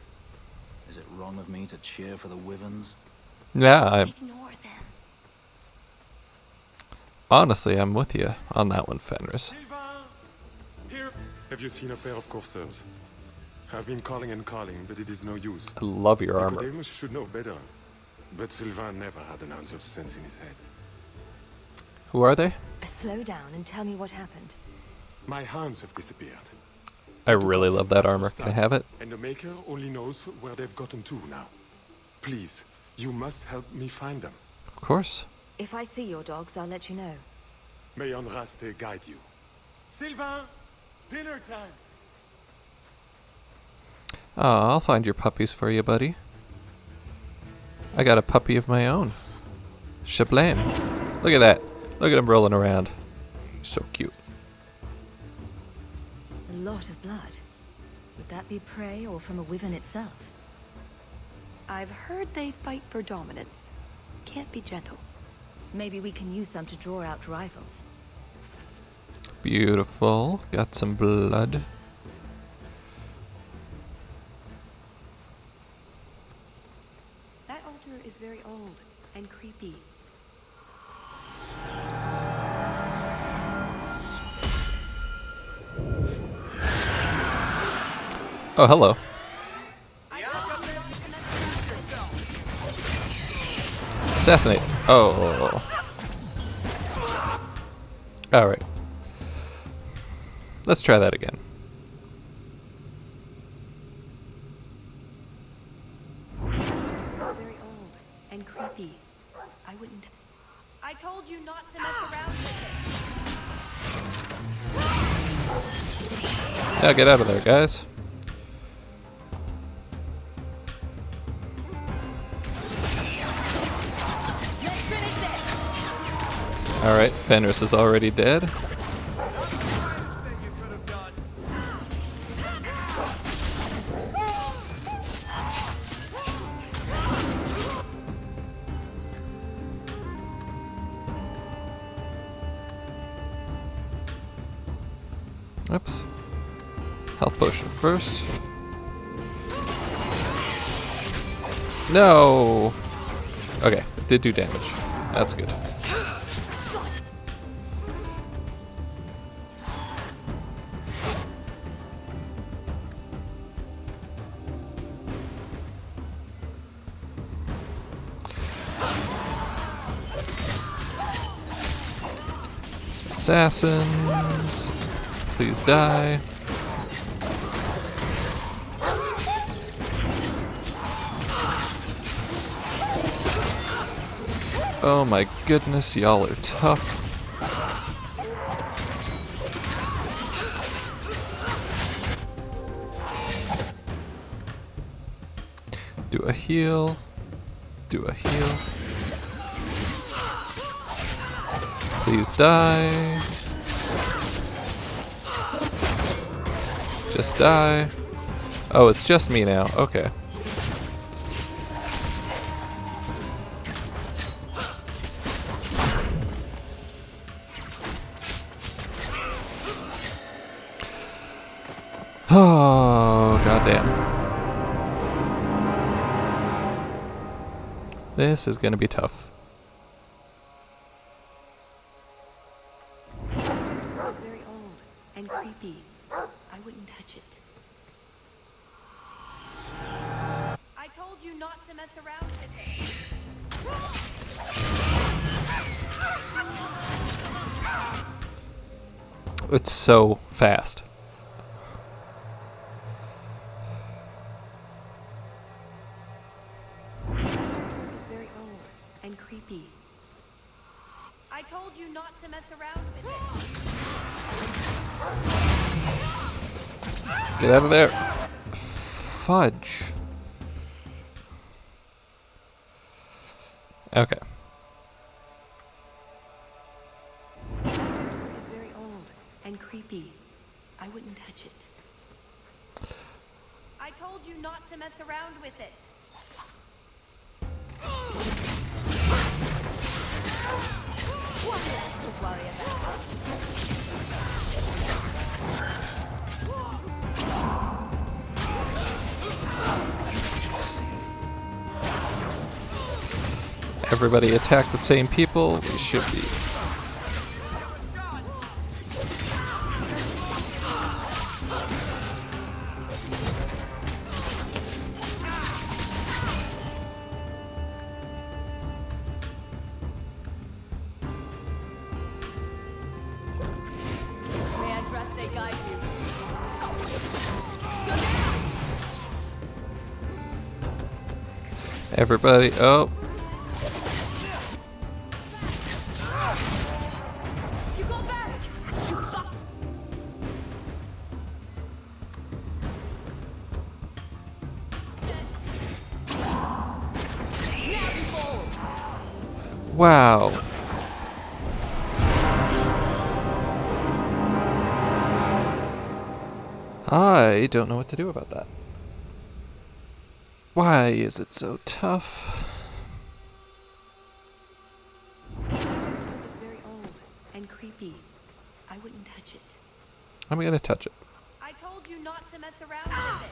Speaker 3: Is it wrong of me to cheer for the Wyverns?
Speaker 1: Yeah,
Speaker 15: Ignore them.
Speaker 1: honestly, I'm with you on that one, Fenris.
Speaker 9: Have you seen a pair of coursers? I've been calling and calling, but it is no use.
Speaker 1: I love your armor.
Speaker 9: Nicodemus should know better. But Sylvain never had an ounce of sense in his head.
Speaker 1: Who are they?
Speaker 4: Slow down and tell me what happened.
Speaker 9: My hounds have disappeared.
Speaker 1: I really love that armor. Can I have it?
Speaker 9: And the Maker only knows where they've gotten to now. Please, you must help me find them.
Speaker 1: Of course.
Speaker 4: If I see your dogs, I'll let you know.
Speaker 9: May Andraste guide you.
Speaker 16: Sylvain! Dinner time!
Speaker 1: Oh, I'll find your puppies for you, buddy. I got a puppy of my own. Shablam. Look at that. Look at him rolling around. So cute.
Speaker 4: A lot of blood. Would that be prey or from a wyvern itself?
Speaker 15: I've heard they fight for dominance. Can't be gentle.
Speaker 4: Maybe we can use some to draw out rivals.
Speaker 1: Beautiful. Got some blood.
Speaker 15: That altar is very old and creepy.
Speaker 1: Oh, hello. Assassinate. Oh. Alright. Let's try that again.
Speaker 15: It's very old and creepy. I wouldn't... I told you not to mess around with it.
Speaker 1: Yeah, get out of there, guys. Alright, Fenris is already dead. Oops. Health potion first. No! Okay, it did do damage. That's good. Assassins, please die. Oh my goodness, y'all are tough. Do a heal. Do a heal. Please die. Just die. Oh, it's just me now. Okay. Oh, goddamn. This is gonna be tough.
Speaker 15: It was very old and creepy. I wouldn't touch it.
Speaker 6: I told you not to mess around with it.
Speaker 1: It's so fast.
Speaker 15: It was very old and creepy.
Speaker 6: I told you not to mess around with it.
Speaker 1: Get out of there. Fudge. Okay.
Speaker 15: It was very old and creepy. I wouldn't touch it.
Speaker 6: I told you not to mess around with it.
Speaker 15: One less to worry
Speaker 1: Everybody attack the same people. We should be.
Speaker 6: May Andraste guide you.
Speaker 1: Everybody, oh.
Speaker 6: You go back.
Speaker 1: Wow. I don't know what to do about that. Why is it so tough?
Speaker 15: It was very old and creepy. I wouldn't touch it.
Speaker 1: I'm gonna touch it.
Speaker 6: I told you not to mess around with it.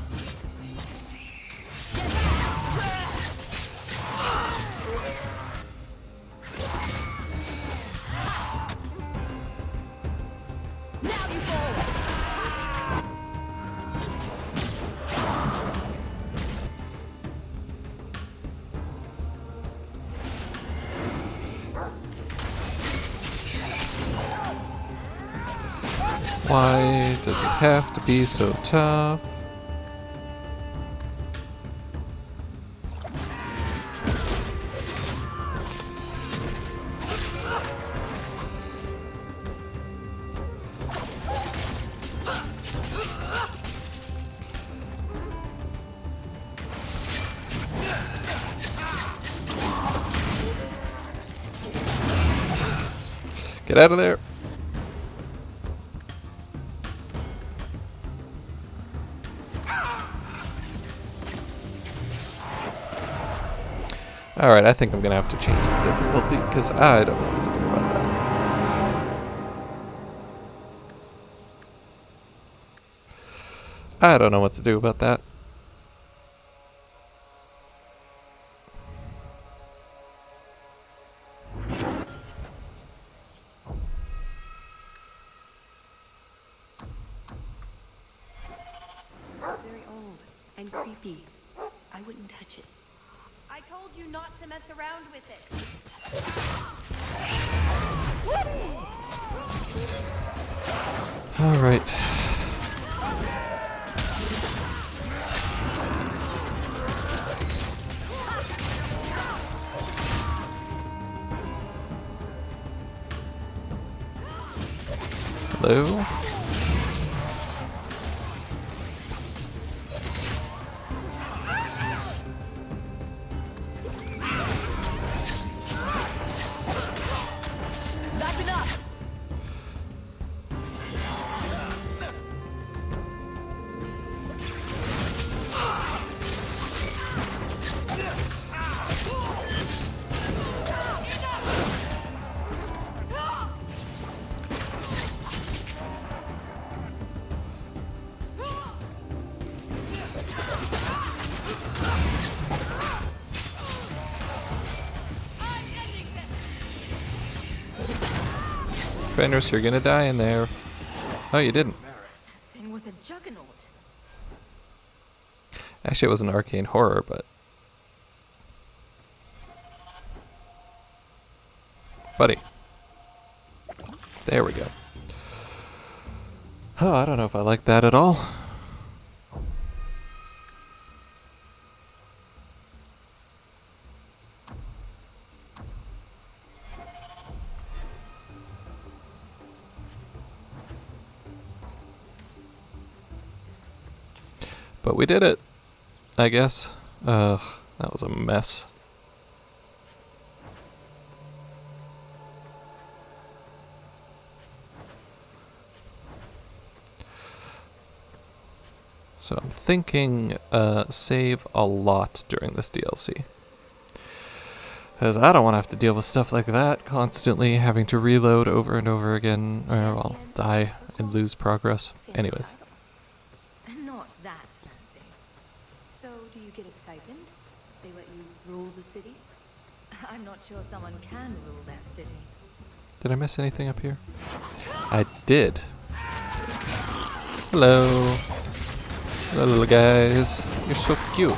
Speaker 6: Now you fall.
Speaker 1: Why does it have to be so tough? Get out of there. Alright, I think I'm gonna have to change the difficulty, because I don't know what to do about that. I don't know what to do about that.
Speaker 15: creepy. I wouldn't touch it.
Speaker 8: I told you not to mess around with it.
Speaker 1: All right. Hello?
Speaker 2: That's enough!
Speaker 1: Fenris, you're gonna die in there. Oh, you didn't.
Speaker 2: Thing was a juggernaut.
Speaker 1: Actually, it was an arcane horror, but... Buddy. There we go. Oh, I don't know if I like that at all. But we did it, I guess. That was a mess. So I'm thinking save a lot during this DLC. Because I don't want to have to deal with stuff like that, constantly having to reload over and over again, or well, die and lose progress. Anyways.
Speaker 8: Not that fancy.
Speaker 15: So, do you get a stipend? They let you rule the city?
Speaker 4: I'm not sure someone can rule that city.
Speaker 1: Did I miss anything up here? I did. Hello. Hello, little guys. You're so cute.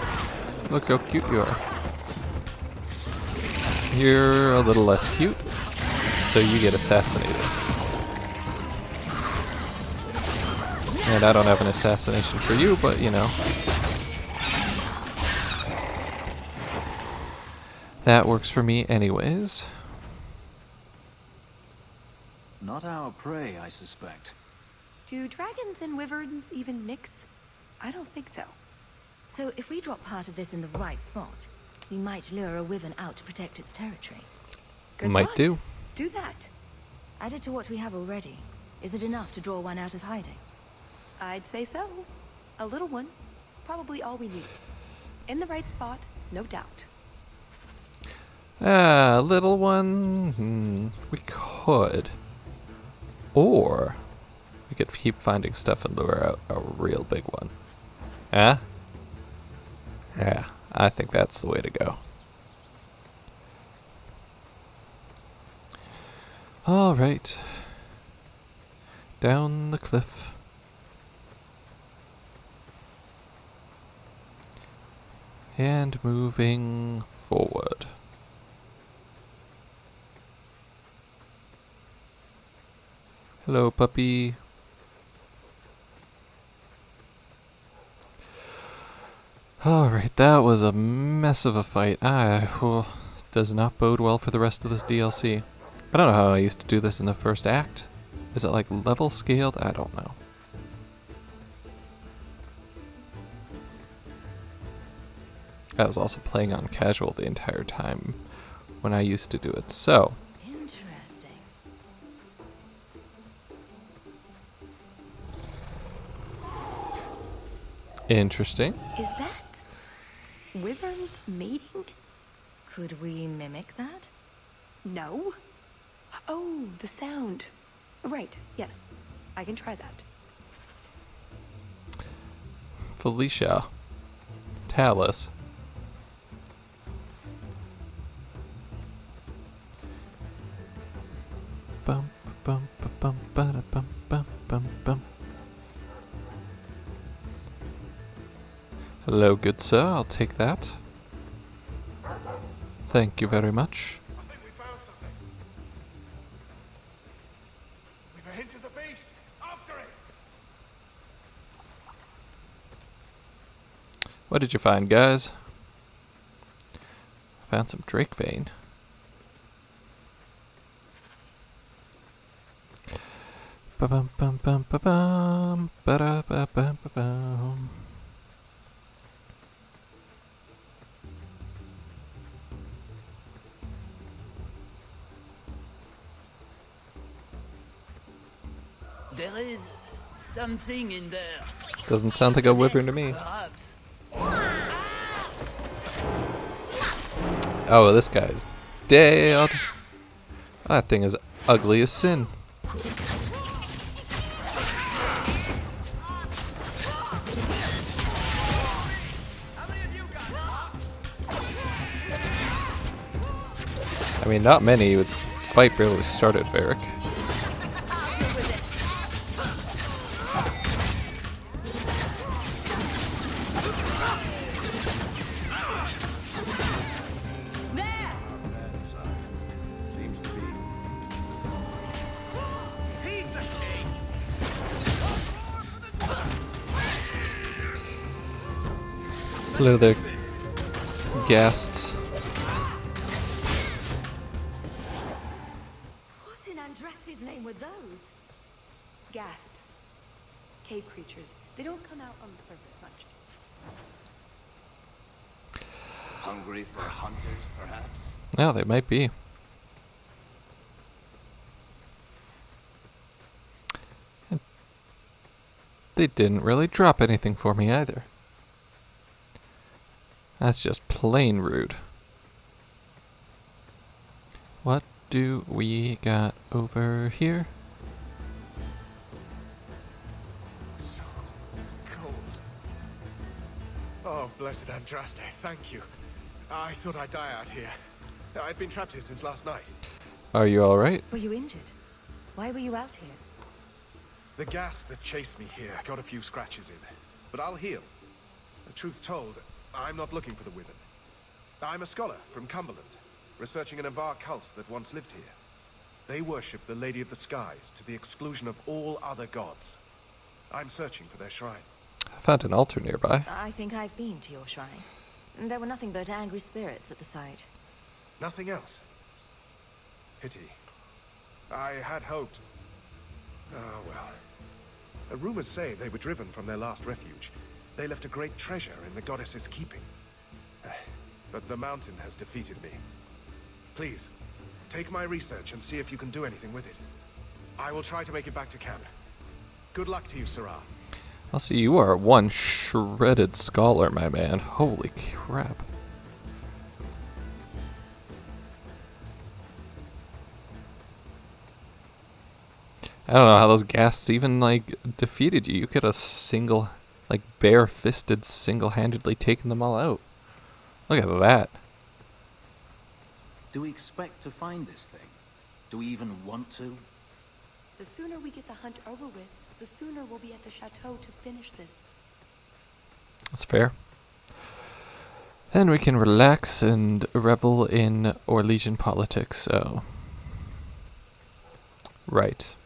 Speaker 1: Look how cute you are. You're a little less cute, so you get assassinated. And I don't have an assassination for you, but you know. That works for me anyways.
Speaker 3: Not our prey, I suspect.
Speaker 15: Do dragons and wyverns even mix? I don't think so.
Speaker 4: So if we drop part of this in the right spot, we might lure a wyvern out to protect its territory.
Speaker 1: Might do.
Speaker 15: Do that.
Speaker 4: Added to what we have already, is it enough to draw one out of hiding?
Speaker 15: I'd say so. A little one. Probably all we need. In the right spot, no doubt.
Speaker 1: Ah, little one. We could. Or we could keep finding stuff and lure out a real big one. Huh? Yeah, I think that's the way to go. All right. Down the cliff. And moving forward. Hello, puppy. Alright, that was a mess of a fight. Does not bode well for the rest of this DLC. I don't know how I used to do this in the first act. Is it like level scaled? I don't know. I was also playing on casual the entire time when I used to do it, so...
Speaker 4: Interesting.
Speaker 1: Interesting.
Speaker 15: Is that wyverns mating?
Speaker 4: Could we mimic that?
Speaker 15: No. Oh, the sound. Right, yes. I can try that.
Speaker 1: Felicia. Talus. Bum bum bum bum bum bum bum bum. Hello, good sir. I'll take that. Thank you very much.
Speaker 16: I think we found something. We've a hint of the beast. After it.
Speaker 1: What did you find, guys? Found some Drake vein. Ba-bum bum bum ba-bum ba-da-ba-bum ba-bum.
Speaker 3: There is something in there.
Speaker 1: Doesn't sound like a wyvern to me.
Speaker 3: Perhaps.
Speaker 1: Oh, this guy's dead. That thing is ugly as sin. I mean, not many. The fight barely started, Varric.
Speaker 7: Seems to be.
Speaker 1: Hello there, guests.
Speaker 6: What in Andraste's name were those?
Speaker 15: Ghasts. Cave creatures. They don't come out on the surface much.
Speaker 12: Hungry for hunters, perhaps?
Speaker 1: Yeah, they might be. And they didn't really drop anything for me either. That's just plain rude. What do we got over here?
Speaker 16: Cold. Oh, blessed Andraste, thank you. I thought I'd die out here. I've been trapped here since last night.
Speaker 1: Are you alright?
Speaker 6: Were you injured? Why were you out here?
Speaker 16: The gas that chased me here got a few scratches in, but I'll heal. The truth told, I'm not looking for the Wyvern. I'm a scholar from Cumberland, researching an Avar cult that once lived here. They worship the Lady of the Skies to the exclusion of all other gods. I'm searching for their shrine.
Speaker 1: I found an altar nearby.
Speaker 6: I think I've been to your shrine. There were nothing but angry spirits at the site.
Speaker 16: Nothing else. Pity. I had hoped. Oh, well. Rumors say they were driven from their last refuge. They left a great treasure in the goddess's keeping. But the mountain has defeated me. Please, take my research and see if you can do anything with it. I will try to make it back to camp. Good luck to you, Sirah.
Speaker 1: I'll see, you are one shredded scholar, my man. Holy crap. I don't know how those ghasts even, like, defeated you. You could have bare-fisted, single-handedly taken them all out. Look at that.
Speaker 3: Do we expect to find this thing? Do we even want to?
Speaker 15: The sooner we get the hunt over with, the sooner we'll be at the chateau to finish this.
Speaker 1: That's fair. Then we can relax and revel in Orlesian politics, so... Right.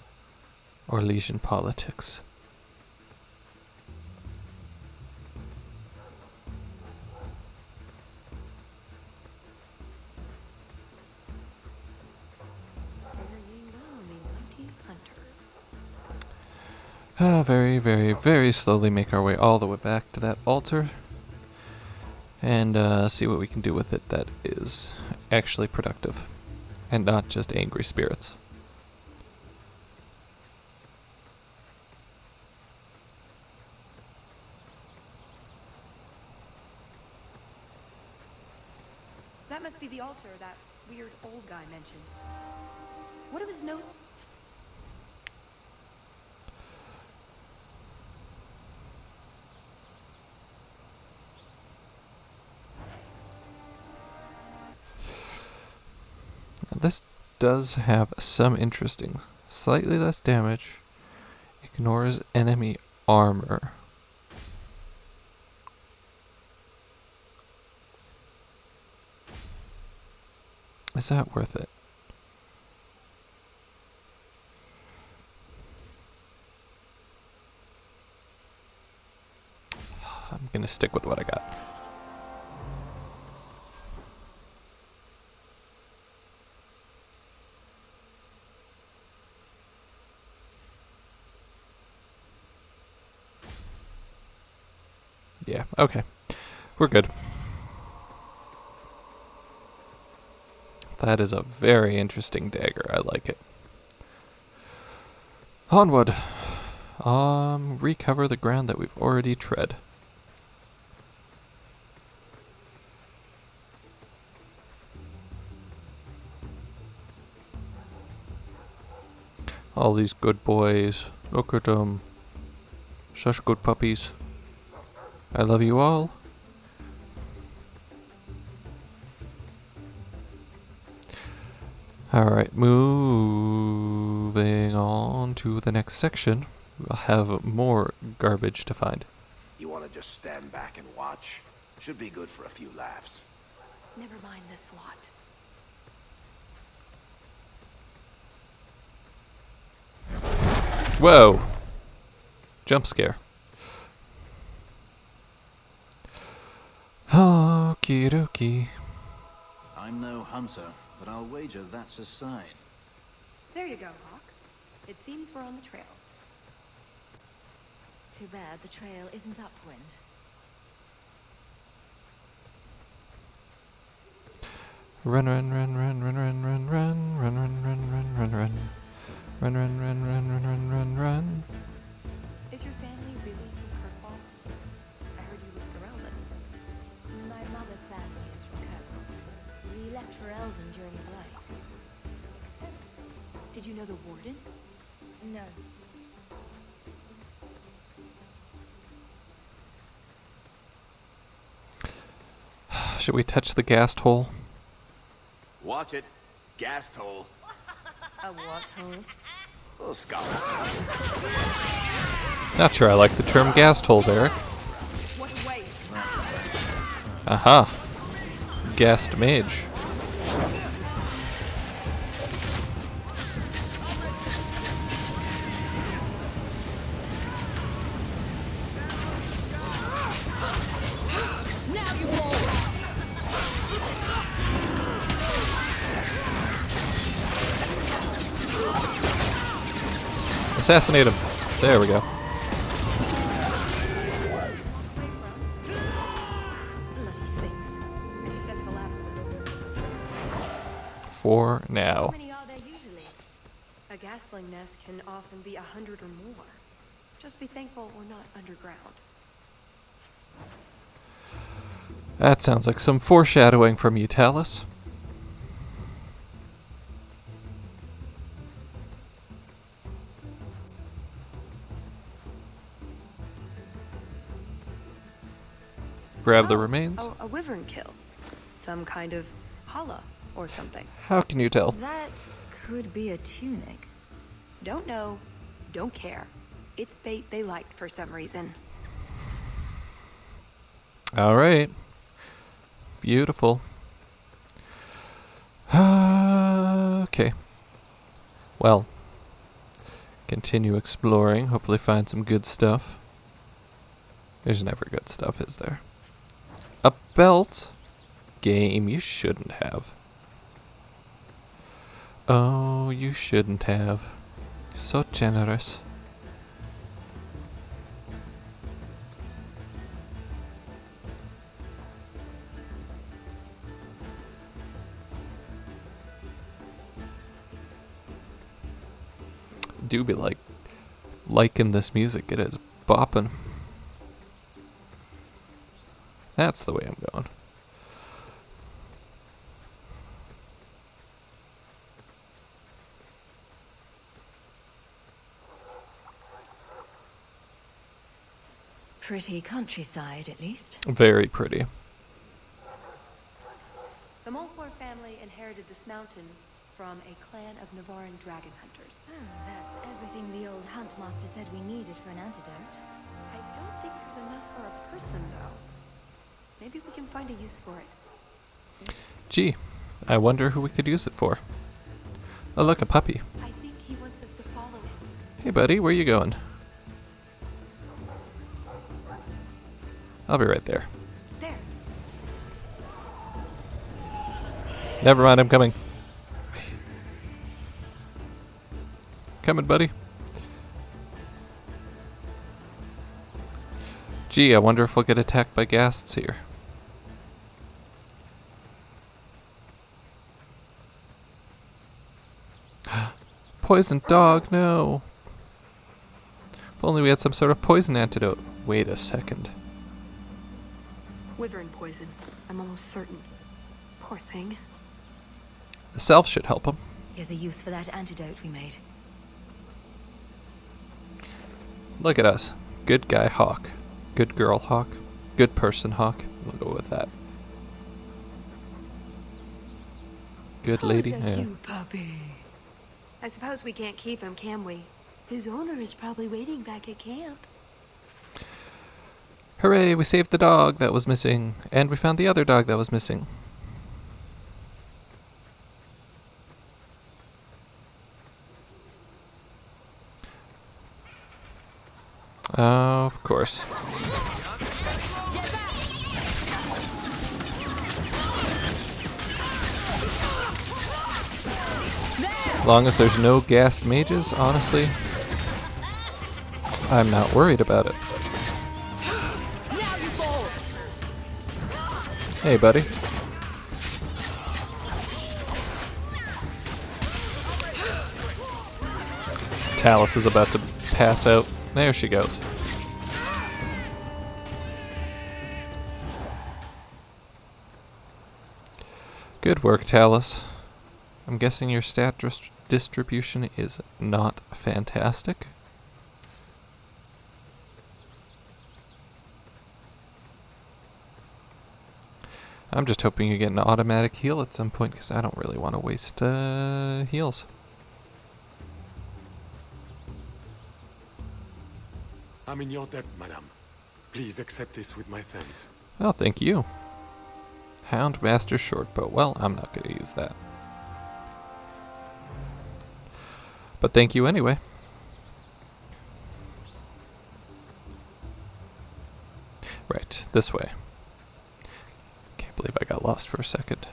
Speaker 1: Orlesian politics. Very, very, very slowly make our way all the way back to that altar. And see what we can do with it that is actually productive. And not just angry spirits.
Speaker 15: That must be the altar that weird old guy mentioned. What of his note?
Speaker 1: This does have some interesting. Slightly less damage. Ignores enemy armor. Is that worth it? I'm gonna stick with what I got. Yeah, okay. We're good. That is a very interesting dagger. I like it. Onward. Recover the ground that we've already tread. All these good boys. Look at them. Such good puppies. I love you all. Alright, moving on to the next section. We'll have more garbage to find.
Speaker 12: You want to just stand back and watch? Should be good for a few laughs.
Speaker 15: Never mind this lot.
Speaker 1: Whoa! Jump scare. Okie dokie.
Speaker 3: I'm no hunter, but I'll wager that's a sign.
Speaker 15: There you go, Hawk. It seems we're on the trail.
Speaker 4: Too bad the trail isn't upwind.
Speaker 1: Run, run, run, run, run, run, run, run, run, run, run, run, run, run. Run, run, run, run, run, run, run, run.
Speaker 15: Is your family really from Kirkwall? I heard you were Ferelden.
Speaker 4: My mother's family is from Kirkwall. We left for Eldon during the Blight.
Speaker 15: Did you know the Warden?
Speaker 4: No.
Speaker 1: Should we touch the ghast hole?
Speaker 12: Watch it. Gas hole.
Speaker 4: A what hole?
Speaker 12: Oh, Scott.
Speaker 1: Not sure I like the term ghast hole, Derek.
Speaker 14: What a waste.
Speaker 1: Aha. Ghast mage.
Speaker 14: Now you fall.
Speaker 1: Assassinate him. There we go.
Speaker 15: Bloody things. I think that's the last of them.
Speaker 1: For now.
Speaker 15: How many are there usually? A gasling nest can often be 100 or more. Just be thankful we're not underground.
Speaker 1: That sounds like some foreshadowing from you, Talus. Grab the remains.
Speaker 15: A wyvern kill. Some kind of holla or something.
Speaker 1: How can you tell?
Speaker 4: That could be a tunic.
Speaker 15: Don't know. Don't care. It's bait they liked for some reason.
Speaker 1: All right. Beautiful. Okay. Well, continue exploring. Hopefully find some good stuff. There's never good stuff, is there? A belt? Game you shouldn't have. Oh, you shouldn't have. You're so generous. Do be liking this music. It is bopping. That's the way I'm going.
Speaker 4: Pretty countryside, at least.
Speaker 1: Very pretty.
Speaker 15: The Montfort family inherited this mountain from a clan of Navaran dragon hunters.
Speaker 4: Oh, that's everything the old huntmaster said we needed for an antidote.
Speaker 15: I don't think there's enough for a person, though. Maybe we can find a use for it.
Speaker 1: Gee, I wonder who we could use it for. Oh, look, a puppy.
Speaker 15: I think he wants us to follow him.
Speaker 1: Hey, buddy, where you going? I'll be right there.
Speaker 15: There.
Speaker 1: Never mind, I'm coming. Coming, buddy. Gee, I wonder if we'll get attacked by ghasts here. Poisoned dog, no. If only we had some sort of poison antidote. Wait a second.
Speaker 15: Wyvern poison. I'm almost certain. Poor thing.
Speaker 1: The self should help him.
Speaker 4: Here's a use for that antidote we made.
Speaker 1: Look at us. Good guy Hawk. Good girl Hawk. Good person Hawk. We'll go with that. Good lady. Yeah.
Speaker 15: Cute puppy. I suppose we can't keep him, can we? His owner is probably waiting back at camp.
Speaker 1: Hooray, we saved the dog that was missing. And we found the other dog that was missing. Of course. As long as there's no ghast mages, honestly, I'm not worried about it. Hey, buddy. Talus is about to pass out. There she goes. Good work, Talus. I'm guessing your stat distribution is not fantastic. I'm just hoping you get an automatic heal at some point, because I don't really want to waste heals.
Speaker 9: I'm in your debt, madame. Please accept this with my thanks.
Speaker 1: Oh, thank you. Houndmaster Shortbow. Well, I'm not going to use that. But thank you anyway. Right, this way. Can't believe I got lost for a second.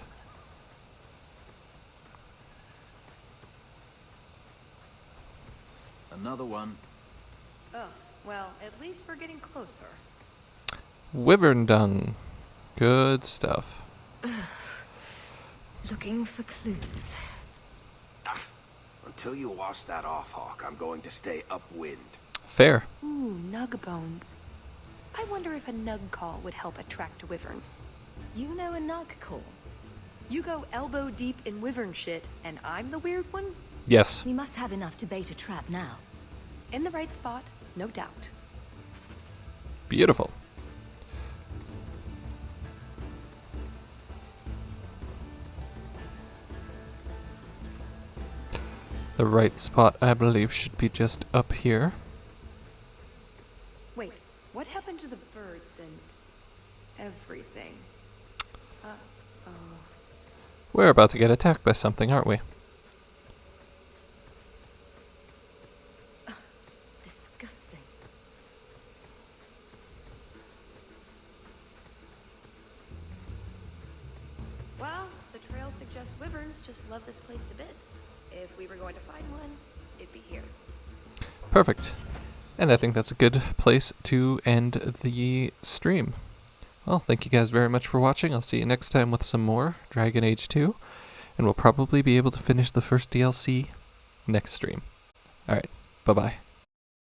Speaker 3: Another one.
Speaker 15: Oh, well, at least we're getting closer.
Speaker 1: Wyvern dung. Good stuff.
Speaker 4: Looking for clues.
Speaker 12: Until you wash that off, Hawk, I'm going to stay upwind.
Speaker 1: Fair.
Speaker 15: Ooh, nug bones. I wonder if a nug call would help attract a wyvern.
Speaker 4: You know a nug call?
Speaker 15: You go elbow deep in wyvern shit, and I'm the weird one?
Speaker 1: Yes.
Speaker 4: We must have enough to bait a trap now.
Speaker 15: In the right spot, no doubt.
Speaker 1: Beautiful. The right spot, I believe, should be just up here.
Speaker 15: Wait, what happened to the birds and everything? Uh-oh.
Speaker 1: We're about to get attacked by something, aren't we?
Speaker 4: Disgusting.
Speaker 15: Well, the trail suggests wyverns just love this place to bits. If we were going to find one, it'd be here.
Speaker 1: Perfect. And I think that's a good place to end the stream. Well, thank you guys very much for watching. I'll see you next time with some more Dragon Age 2. And we'll probably be able to finish the first DLC next stream. Alright, bye-bye.